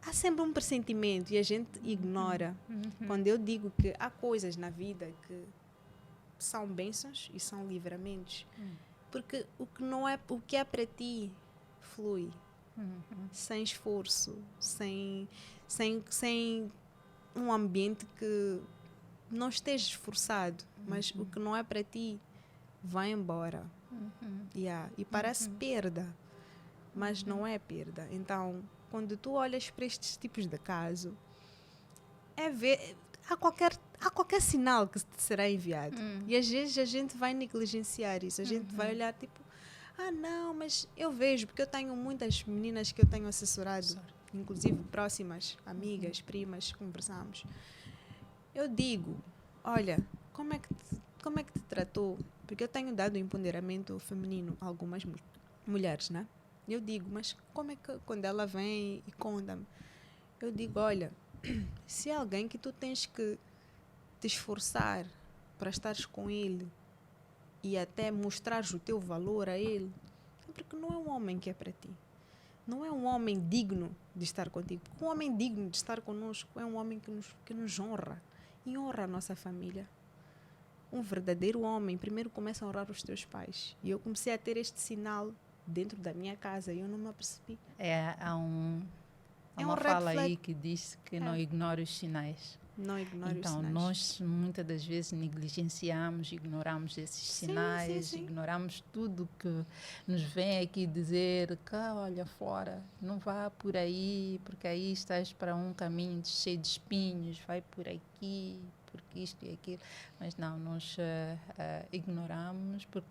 Há sempre um pressentimento e a gente ignora. Quando eu digo que há coisas na vida que são bênçãos e são livramentos, porque o que é para ti flui, sem esforço, sem um ambiente que não esteja esforçado, mas o que não é para ti vai embora. E parece perda, mas não é perda. Então, quando tu olhas para estes tipos de caso, é ver, há qualquer sinal que te será enviado. E às vezes a gente vai negligenciar isso. A gente vai olhar tipo, não, mas eu vejo, porque eu tenho muitas meninas que eu tenho assessorado, inclusive próximas, amigas, primas, conversamos. Eu digo, olha, como é que te tratou? Porque eu tenho dado empoderamento feminino a algumas mulheres, né? Eu digo, mas como é que quando ela vem e conta-me? Eu digo, olha, se é alguém que tu tens que te esforçar para estares com ele e até mostrares o teu valor a ele, é porque não é um homem que é para ti. Não é um homem digno de estar contigo. Porque um homem digno de estar conosco é um homem que nos honra e honra a nossa família. Um verdadeiro homem primeiro começa a honrar os teus pais. E eu comecei a ter este sinal dentro da minha casa e eu não me apercebi. Há uma um red fala flag aí que diz que não ignore os sinais. Não ignore os Então, sinais. nós muitas das vezes negligenciamos, ignoramos esses Sim, sinais, sim. ignoramos tudo que nos vem aqui dizer que, olha, fora, não vá por aí, porque aí estás para um caminho cheio de espinhos, vai por aqui, porque isto e aquilo. Mas não, nós ignoramos por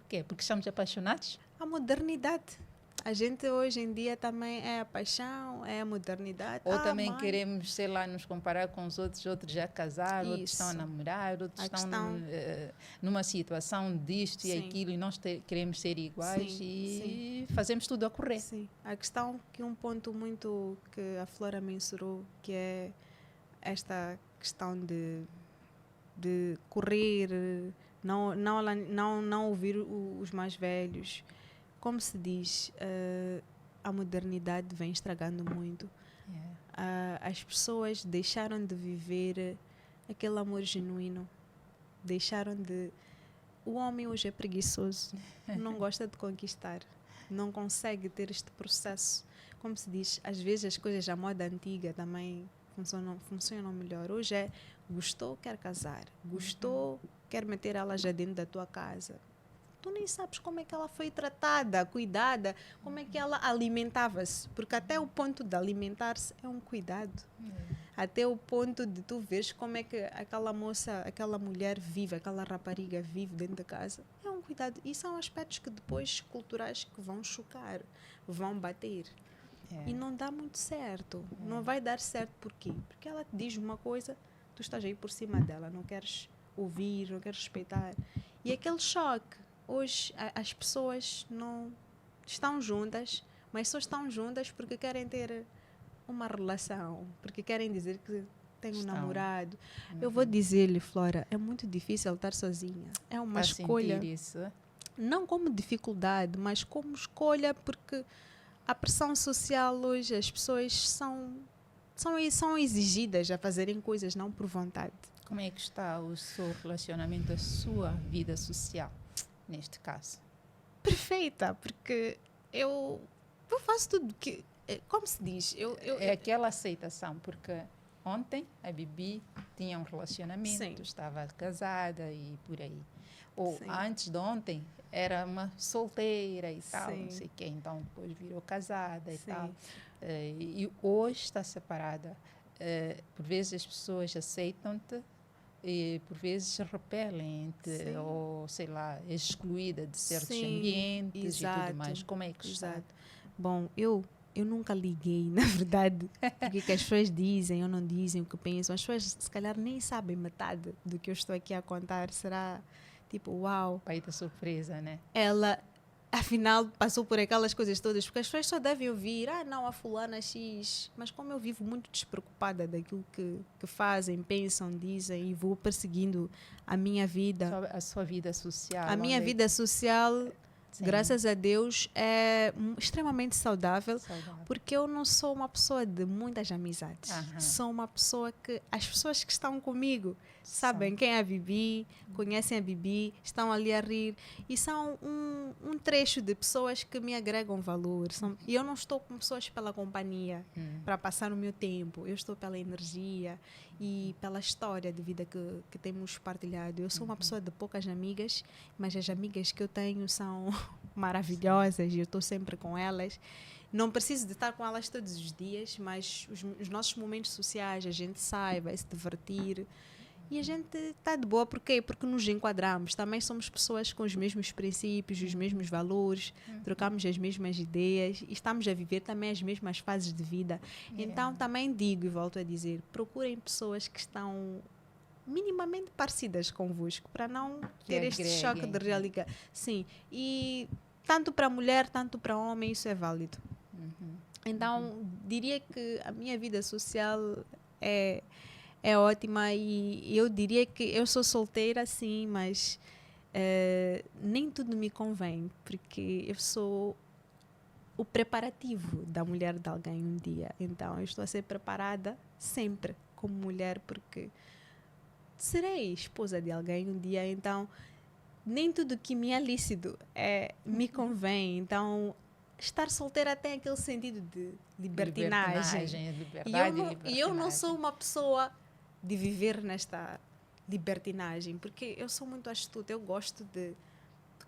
quê? Porque estamos apaixonados? A modernidade. A gente hoje em dia também é a paixão, é a modernidade. Ou também mãe. queremos, sei lá, nos comparar com os outros já casaram, outros estão a Isso. namorar, outros A estão questão- numa situação disto e Sim. aquilo e nós queremos ser iguais Sim, e fazemos tudo a correr. Sim. A questão que um ponto muito que a Flora mencionou, que é esta questão de correr, não ouvir os mais velhos. Como se diz, a modernidade vem estragando muito. As pessoas deixaram de viver aquele amor genuíno. Deixaram de... O homem hoje é preguiçoso, não gosta de conquistar, não consegue ter este processo. Como se diz, às vezes as coisas da moda antiga também funcionam melhor. Hoje é, gostou, quer casar. Gostou, quer meter ela já dentro da tua casa. Tu nem sabes como é que ela foi tratada, cuidada, como é que ela alimentava-se. Porque até o ponto de alimentar-se é um cuidado. Até o ponto de tu veres como é que aquela moça, aquela mulher vive, aquela rapariga vive dentro da casa. É um cuidado. E são aspectos que depois, culturais, que vão chocar, vão bater. E não dá muito certo. Não vai dar certo. Por quê? Porque ela te diz uma coisa, tu estás aí por cima dela, não queres ouvir, não queres respeitar. E aquele choque. Hoje as pessoas não estão juntas, mas só estão juntas porque querem ter uma relação, porque querem dizer que têm um namorado. Eu vou dizer-lhe, Flora, é muito difícil estar sozinha. É uma escolha. Sentir isso? Não como dificuldade, mas como escolha, porque a pressão social hoje, as pessoas são exigidas a fazerem coisas não por vontade. Como é que está o seu relacionamento, a sua vida social, neste caso? Perfeita, porque eu faço tudo que... Como se diz? É aquela aceitação, porque ontem a Bibi tinha um relacionamento, Sim. estava casada e por aí. Ou Sim. antes de ontem era uma solteira e tal, Sim. não sei o quê. Então depois virou casada e Sim. tal. E hoje está separada. Por vezes as pessoas aceitam-te e por vezes repelem-te Sim. ou, sei lá, és excluída de certos Sim, ambientes e exato, tudo mais. Como é que está? Exato. Bom, eu nunca liguei, na verdade, porque que as pessoas dizem ou não dizem, o que pensam. As pessoas, se calhar, nem sabem metade do que eu estou aqui a contar. Será tipo, uau, Pai da surpresa, né? ela, afinal, passou por aquelas coisas todas. Porque as pessoas só devem ouvir, não, a fulana X. Mas como eu vivo muito despreocupada daquilo que fazem, pensam, dizem, e vou perseguindo a minha vida. A sua vida social. A minha vida social... Sim. Graças a Deus, é extremamente saudável, Saudável. porque eu não sou uma pessoa de muitas amizades. Sou uma pessoa que... As pessoas que estão comigo sabem quem é a Bibi, conhecem a Bibi, estão ali a rir. E são um trecho de pessoas que me agregam valor. E eu não estou com pessoas pela companhia, para passar o meu tempo. Eu estou pela energia e pela história de vida que temos partilhado. Eu sou uma pessoa de poucas amigas, mas as amigas que eu tenho são maravilhosas e eu estou sempre com elas. Não preciso de estar com elas todos os dias, mas os nossos momentos sociais, a gente sai, vai se divertir e a gente está de boa. Por quê? Porque nos enquadramos. Também somos pessoas com os mesmos princípios, os mesmos valores, trocamos as mesmas ideias e estamos a viver também as mesmas fases de vida. Então, também digo e volto a dizer, procurem pessoas que estão minimamente parecidas convosco, para não ter este choque de realidade. Sim, e tanto para mulher, tanto para homem, isso é válido. Então, diria que a minha vida social é ótima e eu diria que eu sou solteira, sim, mas nem tudo me convém, porque eu sou o preparativo da mulher de alguém um dia. Então, eu estou a ser preparada sempre como mulher, porque serei esposa de alguém um dia, então nem tudo que me é lícito me convém. Então, estar solteira tem aquele sentido de libertinagem. Liberdade, E eu não sou uma pessoa de viver nesta libertinagem, porque eu sou muito astuta, eu gosto de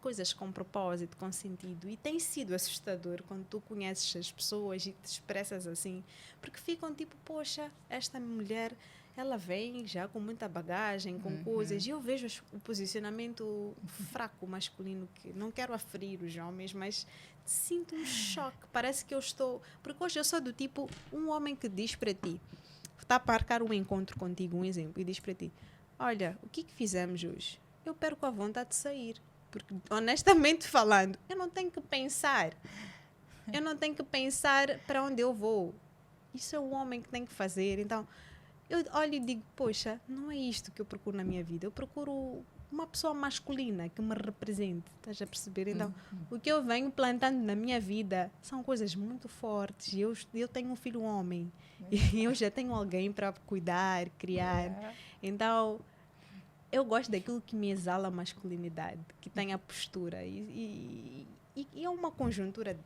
coisas com propósito, com sentido, e tem sido assustador quando tu conheces as pessoas e te expressas assim, porque ficam tipo, poxa, esta mulher, ela vem já com muita bagagem, com coisas, e eu vejo o posicionamento fraco masculino, que não quero aferir os homens, mas sinto um choque, parece que eu estou, porque hoje eu sou do tipo, um homem que diz para ti, está a marcar um encontro contigo, um exemplo, e diz para ti, olha, o que fizemos hoje? Eu perco a vontade de sair. Porque, honestamente falando, eu não tenho que pensar. Eu não tenho que pensar para onde eu vou. Isso é o homem que tem que fazer. Então, eu olho e digo, poxa, não é isto que eu procuro na minha vida. Eu procuro uma pessoa masculina que me represente. Estás a perceber? Então, o que eu venho plantando na minha vida são coisas muito fortes. Eu tenho um filho homem. E eu já tenho alguém para cuidar, criar. Então, eu gosto daquilo que me exala a masculinidade, que tem a postura. E é uma conjuntura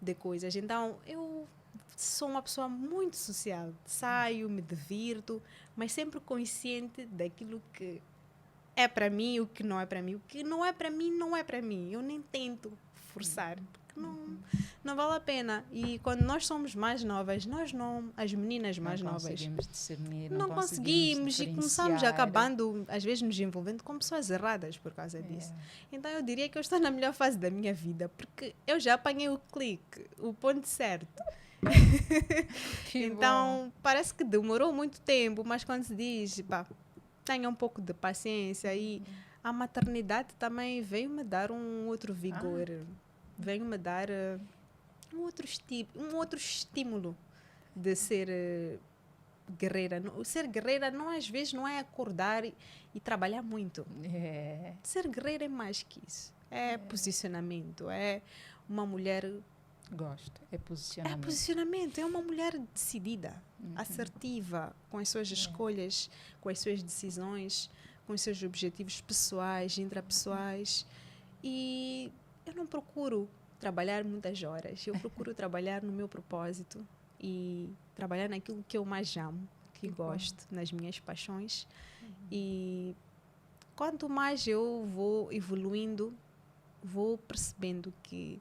de coisas. Então, eu sou uma pessoa muito social. Saio, me divirto, mas sempre consciente daquilo que é para mim e o que não é para mim. O que não é para mim, não é para mim. Eu nem tento forçar, porque não vale a pena. E quando nós somos mais novas, nós não, as meninas mais novas, conseguimos discernir, não conseguimos e começamos acabando, às vezes, nos envolvendo com pessoas erradas por causa disso. Então eu diria que eu estou na melhor fase da minha vida, porque eu já apanhei o clique, o ponto certo. Então parece que demorou muito tempo, mas quando se diz, pá, tenha um pouco de paciência, e a maternidade também veio-me dar um outro vigor, veio-me dar um outro estímulo de ser guerreira. Ser guerreira não, às vezes não é acordar e trabalhar muito. Ser guerreira é mais que isso. É posicionamento, é uma mulher... Gosto, é posicionamento. É posicionamento, é uma mulher decidida, assertiva, com as suas escolhas, com as suas decisões, com os seus objetivos pessoais, intrapessoais. E eu não procuro trabalhar muitas horas, eu procuro trabalhar no meu propósito e trabalhar naquilo que eu mais amo, que gosto, nas minhas paixões. E quanto mais eu vou evoluindo, vou percebendo que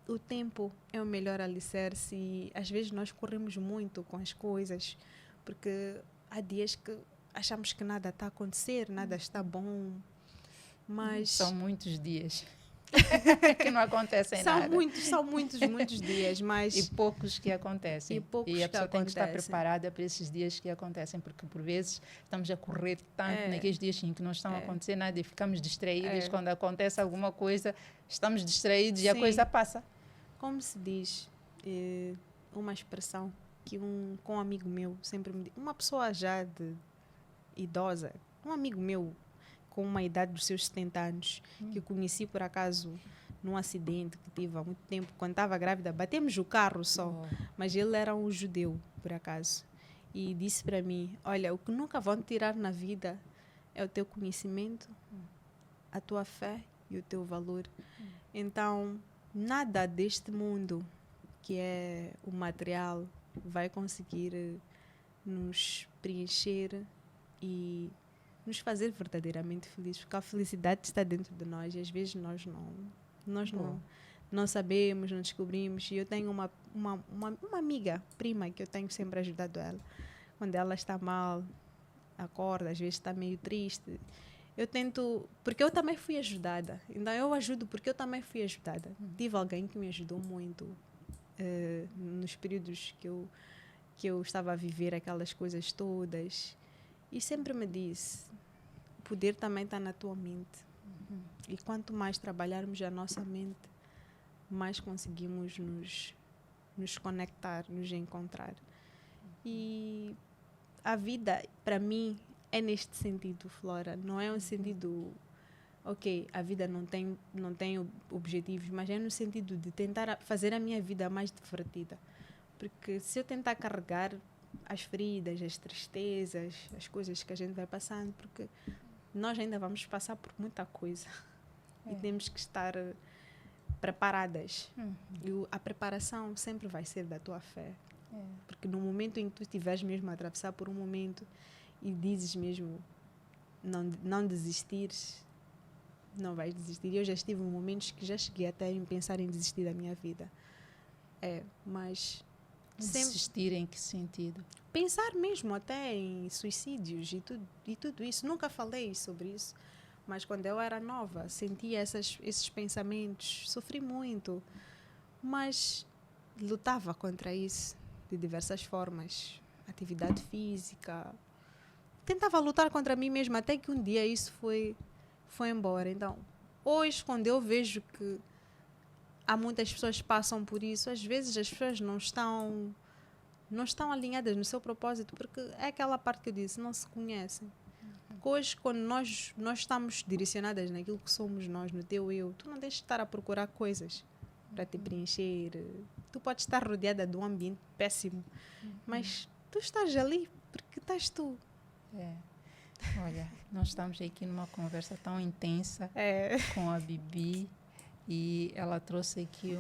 o tempo é o melhor alicerce, e às vezes nós corremos muito com as coisas, porque há dias que achamos que nada está a acontecer, nada está bom, mas... São muitos dias que não acontecem nada. São muitos dias, mas... E poucos que acontecem. E a pessoa tem que estar preparada para esses dias que acontecem, porque por vezes estamos a correr tanto naqueles dias em que não estão a acontecer nada e ficamos distraídos. Quando acontece alguma coisa, estamos distraídos e a coisa passa. Como se diz, uma expressão que com um amigo meu sempre me diz, uma pessoa já idosa, um amigo meu com uma idade dos seus 70 anos, que eu conheci por acaso num acidente que tive há muito tempo, quando estava grávida, batemos o carro só, mas ele era um judeu, por acaso, e disse para mim, olha, o que nunca vão tirar na vida é o teu conhecimento, a tua fé e o teu valor. Então, nada deste mundo que é o material vai conseguir nos preencher e nos fazer verdadeiramente felizes, porque a felicidade está dentro de nós e às vezes nós não sabemos, não descobrimos. E eu tenho uma amiga, prima, que eu tenho sempre ajudado ela. Quando ela está mal, acorda, às vezes está meio triste. Eu tento, porque eu também fui ajudada. Então eu ajudo porque eu também fui ajudada. Tive alguém que me ajudou muito nos períodos que eu estava a viver aquelas coisas todas. E sempre me disse, o poder também está na tua mente. E quanto mais trabalharmos a nossa mente, mais conseguimos nos conectar, nos encontrar. E a vida, para mim, é neste sentido, Flora. Não é um sentido, ok, a vida não tem objetivos, mas é no sentido de tentar fazer a minha vida mais divertida. Porque se eu tentar carregar as feridas, as tristezas, as coisas que a gente vai passando, porque nós ainda vamos passar por muita coisa e temos que estar preparadas. E a preparação sempre vai ser da tua fé, Porque no momento em que tu estiveres mesmo a atravessar por um momento e dizes mesmo não desistires, não vais desistir. Eu já estive em momentos que já cheguei até em pensar em desistir da minha vida. Mas sempre Desistir em que sentido? pensar mesmo até em suicídios e tudo isso. Nunca falei sobre isso, mas quando eu era nova sentia esses pensamentos, sofri muito, mas lutava contra isso de diversas formas, atividade física, tentava lutar contra mim mesma até que um dia isso foi embora. Então, hoje quando eu vejo que há muitas pessoas que passam por isso, às vezes as pessoas não estão alinhadas no seu propósito, porque é aquela parte que eu disse, não se conhecem. Porque hoje, quando nós estamos direcionadas naquilo que somos nós, no teu eu, tu não tens de estar a procurar coisas para te preencher. Tu podes estar rodeada de um ambiente péssimo, mas tu estás ali porque estás tu. Olha, nós estamos aqui numa conversa tão intensa com a Bibi, e ela trouxe aqui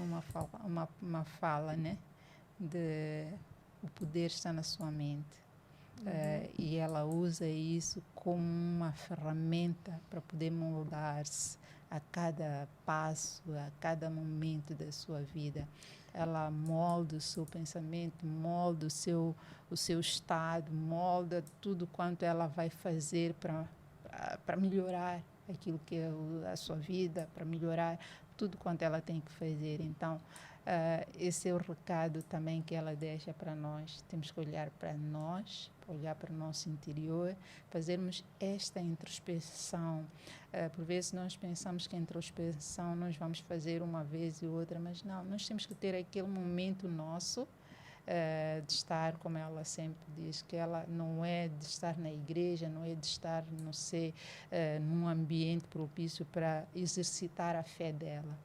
uma fala, né? O poder está na sua mente. E ela usa isso como uma ferramenta para poder moldar-se a cada passo, a cada momento da sua vida. Ela molda o seu pensamento, molda o seu estado, molda tudo quanto ela vai fazer para melhorar aquilo que é a sua vida, para melhorar tudo quanto ela tem que fazer. Então, esse é o recado também que ela deixa para nós. Temos que olhar para nós, olhar para o nosso interior, fazermos esta introspeção. Por vezes nós pensamos que a introspeção nós vamos fazer uma vez e outra, mas não, nós temos que ter aquele momento nosso de estar, como ela sempre diz, que ela não é de estar na igreja, não é de estar, não sei, num ambiente propício para exercitar a fé dela.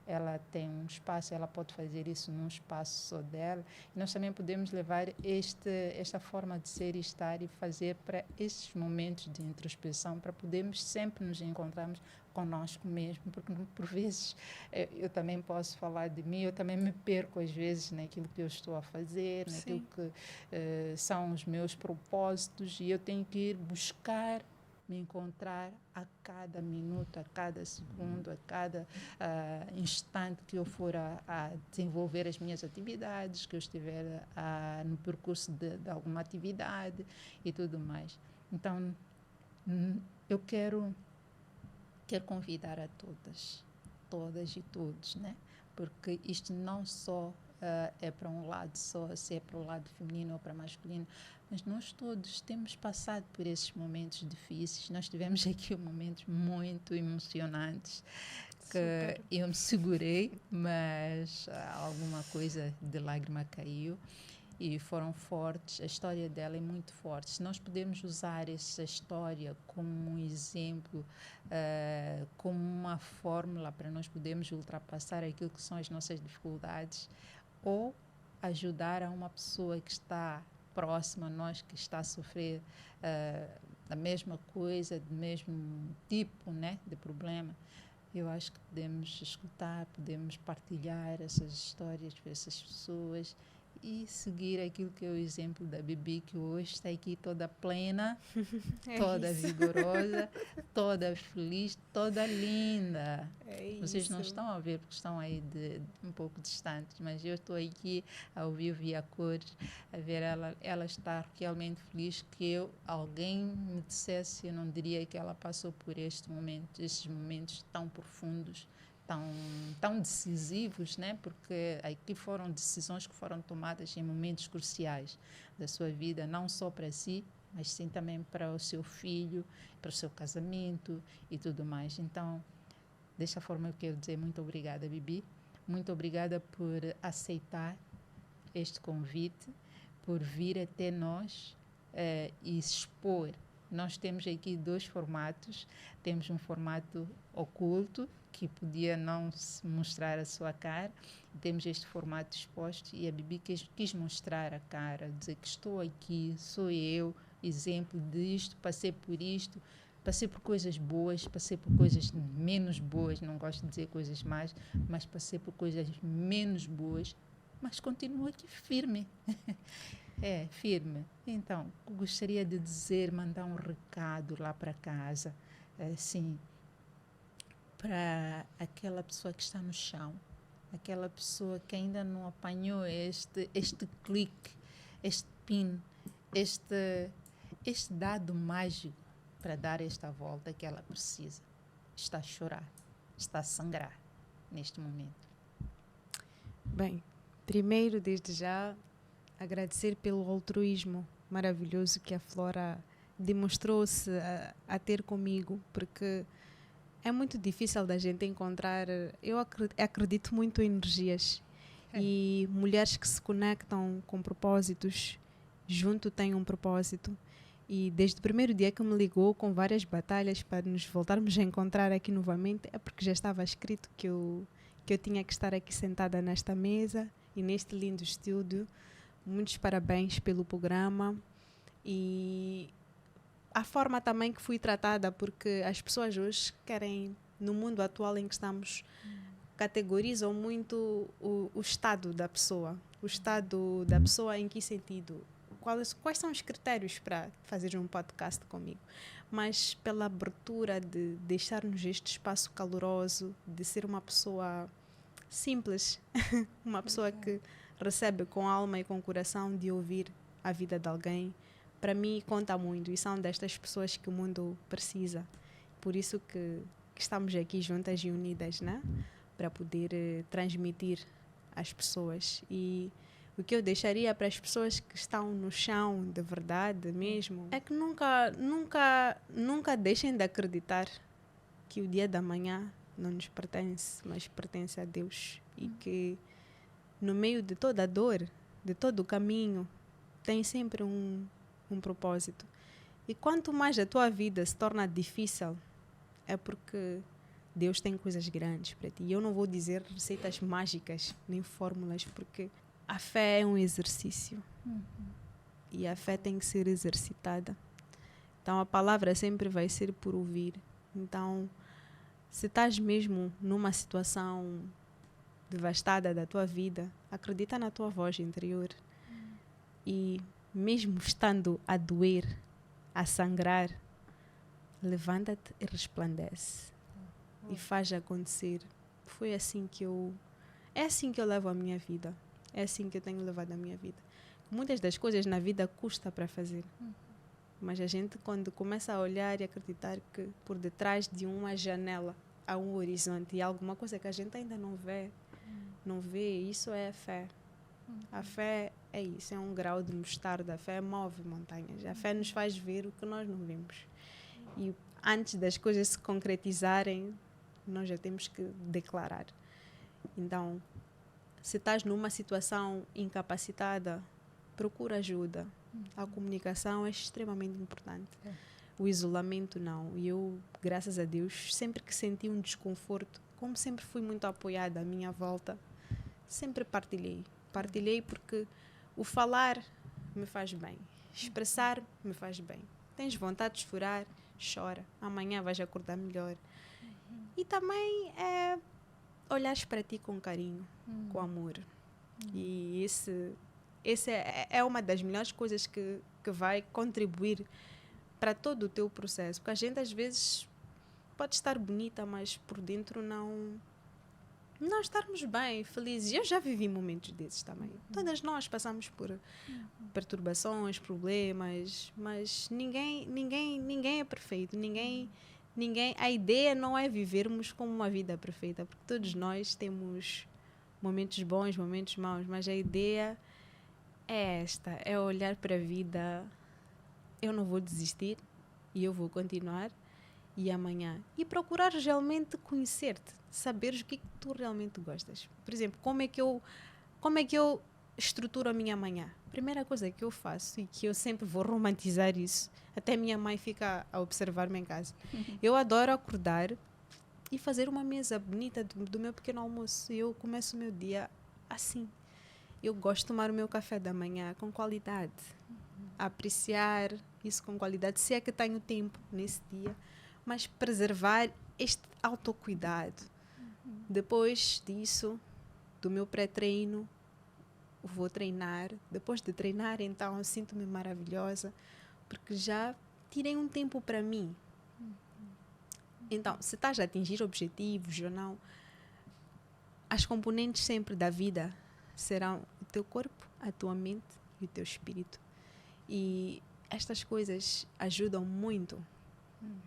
Ela tem um espaço, ela pode fazer isso num espaço só dela. E nós também podemos levar esta forma de ser e estar e fazer para esses momentos de introspeção, para podermos sempre nos encontrarmos conosco mesmo, porque por vezes eu também posso falar de mim, eu também me perco às vezes naquilo que eu estou a fazer, naquilo que são os meus propósitos, e eu tenho que ir buscar me encontrar a cada minuto, a cada segundo, a cada instante que eu for a desenvolver as minhas atividades, que eu estiver no percurso de alguma atividade e tudo mais. Então, eu quero convidar a todas e todos, né? Porque isto não só é para um lado só, se é para o lado feminino ou para masculino, mas nós todos temos passado por esses momentos difíceis. Nós tivemos aqui momentos muito emocionantes que eu me segurei, mas alguma coisa de lágrima caiu. E foram fortes, a história dela é muito forte. Se nós podemos usar essa história como um exemplo, como uma fórmula para nós podermos ultrapassar aquilo que são as nossas dificuldades, ou ajudar a uma pessoa que está próxima a nós, que está a sofrer da mesma coisa, do mesmo tipo, né, de problema, eu acho que podemos escutar, podemos partilhar essas histórias para essas pessoas e seguir aquilo que é o exemplo da Bibi, que hoje está aqui toda plena, toda vigorosa, toda feliz, toda linda. Vocês não estão a ver porque estão aí um pouco distantes, mas eu estou aqui a ouvir via cores, a ver ela estar realmente feliz. Que alguém me dissesse, eu não diria que ela passou por esses momentos tão profundos, tão decisivos, né? Porque aqui foram decisões que foram tomadas em momentos cruciais da sua vida, não só para si, mas sim também para o seu filho, para o seu casamento e tudo mais. Então, desta forma eu quero dizer muito obrigada, Bibi. Muito obrigada por aceitar este convite, por vir até nós e expor. Nós temos aqui 2 formatos. Temos um formato oculto, que podia não mostrar a sua cara. Temos este formato exposto, e a Bibi quis mostrar a cara, dizer que estou aqui, sou eu, exemplo disto, passei por isto, passei por coisas boas, passei por coisas menos boas, não gosto de dizer coisas más, mas passei por coisas menos boas, mas continuo aqui firme. Firme. Então, gostaria de dizer, mandar um recado lá para casa, assim, para aquela pessoa que está no chão, aquela pessoa que ainda não apanhou este clique, este pin, este dado mágico para dar esta volta que ela precisa. Está a chorar, está a sangrar neste momento. Bem, primeiro, desde já, agradecer pelo altruísmo maravilhoso que a Flora demonstrou-se a ter comigo, porque é muito difícil da gente encontrar. Eu acredito muito em energias e mulheres que se conectam com propósitos, junto têm um propósito. E desde o primeiro dia que me ligou, com várias batalhas para nos voltarmos a encontrar aqui novamente, é porque já estava escrito que eu tinha que estar aqui sentada nesta mesa e neste lindo estúdio. Muitos parabéns pelo programa e a forma também que fui tratada, porque as pessoas hoje querem, no mundo atual em que estamos, categorizam muito o estado da pessoa. O estado da pessoa em que sentido? Quais são os critérios para fazer um podcast comigo? Mas pela abertura de deixar-nos este espaço caloroso, de ser uma pessoa simples, uma pessoa que recebe com alma e com coração de ouvir a vida de alguém, para mim conta muito e são destas pessoas que o mundo precisa. Por isso que estamos aqui juntas e unidas, né? Para poder transmitir às pessoas. E o que eu deixaria para as pessoas que estão no chão de verdade mesmo é que nunca deixem de acreditar que o dia da manhã não nos pertence, mas pertence a Deus. E que no meio de toda a dor, de todo o caminho, tem sempre um propósito. E quanto mais a tua vida se torna difícil, é porque Deus tem coisas grandes para ti. E eu não vou dizer receitas mágicas, nem fórmulas, porque a fé é um exercício. E a fé tem que ser exercitada. Então, a palavra sempre vai ser por ouvir. Então, se estás mesmo numa situação devastada da tua vida, acredita na tua voz interior. E mesmo estando a doer, a sangrar, levanta-te e resplandece. E faz acontecer. Foi assim que é assim que eu levo a minha vida. É assim que eu tenho levado a minha vida. Muitas das coisas na vida custa para fazer. Mas a gente, quando começa a olhar e acreditar que por detrás de uma janela há um horizonte e alguma coisa que a gente ainda não vê, isso é a fé. A fé é isso, é um grau de mostarda. A fé move montanhas. A fé nos faz ver o que nós não vemos. E antes das coisas se concretizarem, nós já temos que declarar. Então, se estás numa situação incapacitada, procura ajuda. A comunicação é extremamente importante. O isolamento não. E eu, graças a Deus, sempre que senti um desconforto, como sempre fui muito apoiada à minha volta, sempre partilhei. Partilhei porque o falar me faz bem. Expressar me faz bem. Tens vontade de chorar? Chora. Amanhã vais acordar melhor. E também é olhares para ti com carinho, com amor. E esse é uma das melhores coisas que vai contribuir para todo o teu processo. Porque a gente, às vezes, pode estar bonita, mas por dentro não estarmos bem, felizes. Eu já vivi momentos desses também. Todas nós passamos por perturbações, problemas, mas ninguém é perfeito. Ninguém, a ideia não é vivermos como uma vida perfeita, porque todos nós temos momentos bons, momentos maus, mas a ideia é esta, é olhar para a vida. Eu não vou desistir e eu vou continuar. E amanhã. E procurar realmente conhecer-te, saberes o que tu realmente gostas. Por exemplo, como é que eu estruturo a minha manhã? Primeira coisa que eu faço, e que eu sempre vou romantizar isso, até minha mãe fica a observar-me em casa. Eu adoro acordar e fazer uma mesa bonita do meu pequeno almoço. E eu começo o meu dia assim. Eu gosto de tomar o meu café da manhã com qualidade. Apreciar isso com qualidade, se é que tenho tempo nesse dia. Mas preservar este autocuidado. Depois disso, do meu pré-treino, vou treinar. Depois de treinar, então, eu sinto-me maravilhosa, porque já tirei um tempo para mim. Então, se estás a atingir objetivos ou não, as componentes sempre da vida serão o teu corpo, a tua mente e o teu espírito. E estas coisas ajudam muito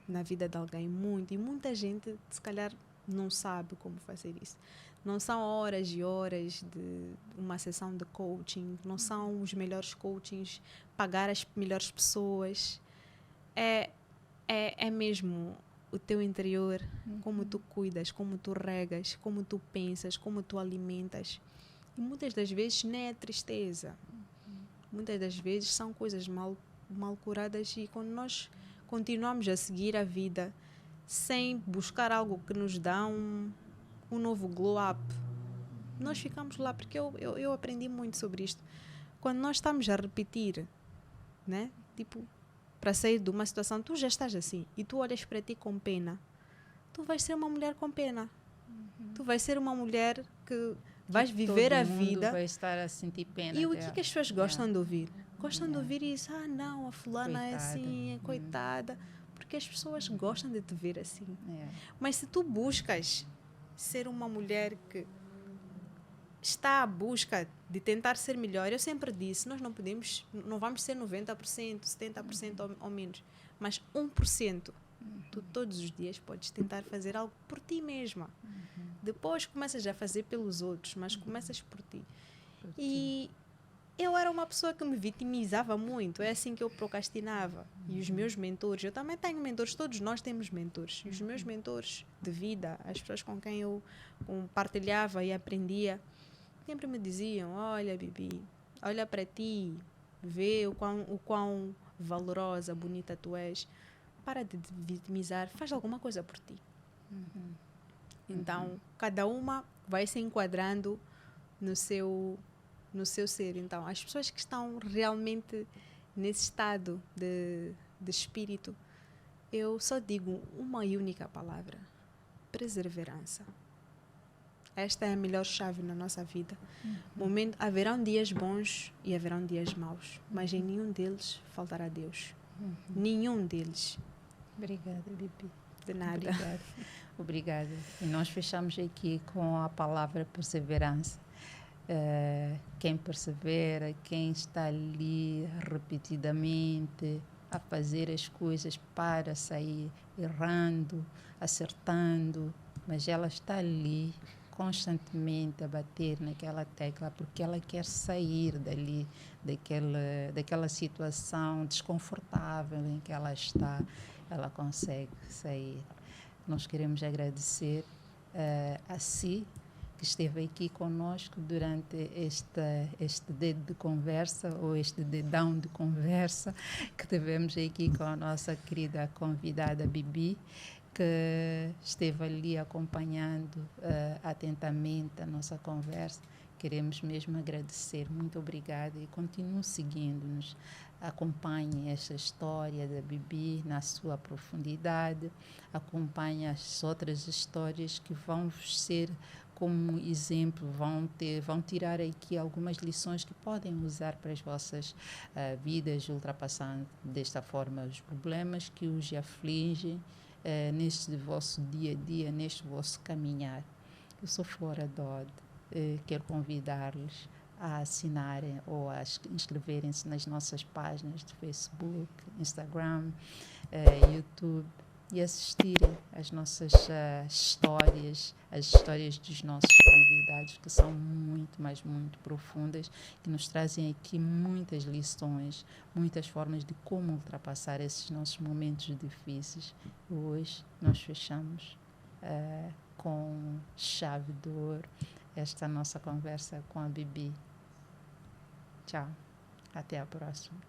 na vida de alguém, muito. E muita gente, se calhar, não sabe como fazer isso. Não são horas e horas de uma sessão de coaching, não são os melhores coachings, pagar as melhores pessoas. É mesmo o teu interior, como tu cuidas, como tu regas, como tu pensas, como tu alimentas. E muitas das vezes nem é tristeza. Muitas das vezes são coisas mal curadas, e quando nós continuamos a seguir a vida sem buscar algo que nos dá um novo glow up, nós ficamos lá, porque eu aprendi muito sobre isto. Quando nós estamos a repetir, né? Tipo, para sair de uma situação, tu já estás assim, e tu olhas para ti com pena, tu vais ser uma mulher com pena. Tu vais ser uma mulher que vais viver a vida. Vai estar a sentir pena. E o que as pessoas gostam de ouvir? Gostam de ouvir isso. Ah, não, a fulana é assim, é coitada. Porque as pessoas gostam de te ver assim. Mas se tu buscas ser uma mulher que está à busca de tentar ser melhor, eu sempre disse, nós não vamos ser 90%, 70% ou menos, mas 1%. Tu todos os dias podes tentar fazer algo por ti mesma. Depois começas a fazer pelos outros, mas começas por ti. E eu era uma pessoa que me vitimizava muito, é assim que eu procrastinava. E os meus mentores, eu também tenho mentores, todos nós temos mentores. E os meus mentores de vida, as pessoas com quem eu compartilhava e aprendia, sempre me diziam, olha, Bibi, olha para ti, vê o quão valorosa, bonita tu és. Para de te vitimizar, faz alguma coisa por ti. Então, cada uma vai se enquadrando no seu ser. Então, as pessoas que estão realmente nesse estado de espírito, eu só digo uma e única palavra: perseverança. Esta é a melhor chave na nossa vida. Haverão dias bons e haverão dias maus, mas em nenhum deles faltará Deus. Nenhum deles. Obrigada, Bibi. De nada. Obrigada. E nós fechamos aqui com a palavra perseverança. Quem persevera, quem está ali repetidamente a fazer as coisas para sair errando, acertando, mas ela está ali constantemente a bater naquela tecla porque ela quer sair dali, daquela situação desconfortável em que ela está, ela consegue sair. Nós queremos agradecer a si, que esteve aqui conosco durante este dedo de conversa, ou este dedão de conversa que tivemos aqui com a nossa querida convidada Bibi, que esteve ali acompanhando atentamente a nossa conversa. Queremos mesmo agradecer. Muito obrigada e continue seguindo-nos. Acompanhe esta história da Bibi na sua profundidade. Acompanhe as outras histórias que vão ser como exemplo, vão tirar aqui algumas lições que podem usar para as vossas vidas, ultrapassando desta forma os problemas que os afligem neste vosso dia a dia, neste vosso caminhar. Eu sou Flora Dodd, quero convidar-los a assinarem ou a inscreverem-se nas nossas páginas de Facebook, Instagram, YouTube, e assistirem às nossas histórias, as histórias dos nossos convidados, que são muito, mas muito profundas, que nos trazem aqui muitas lições, muitas formas de como ultrapassar esses nossos momentos difíceis. E hoje nós fechamos com chave de ouro esta nossa conversa com a Bibi. Tchau, até a próxima.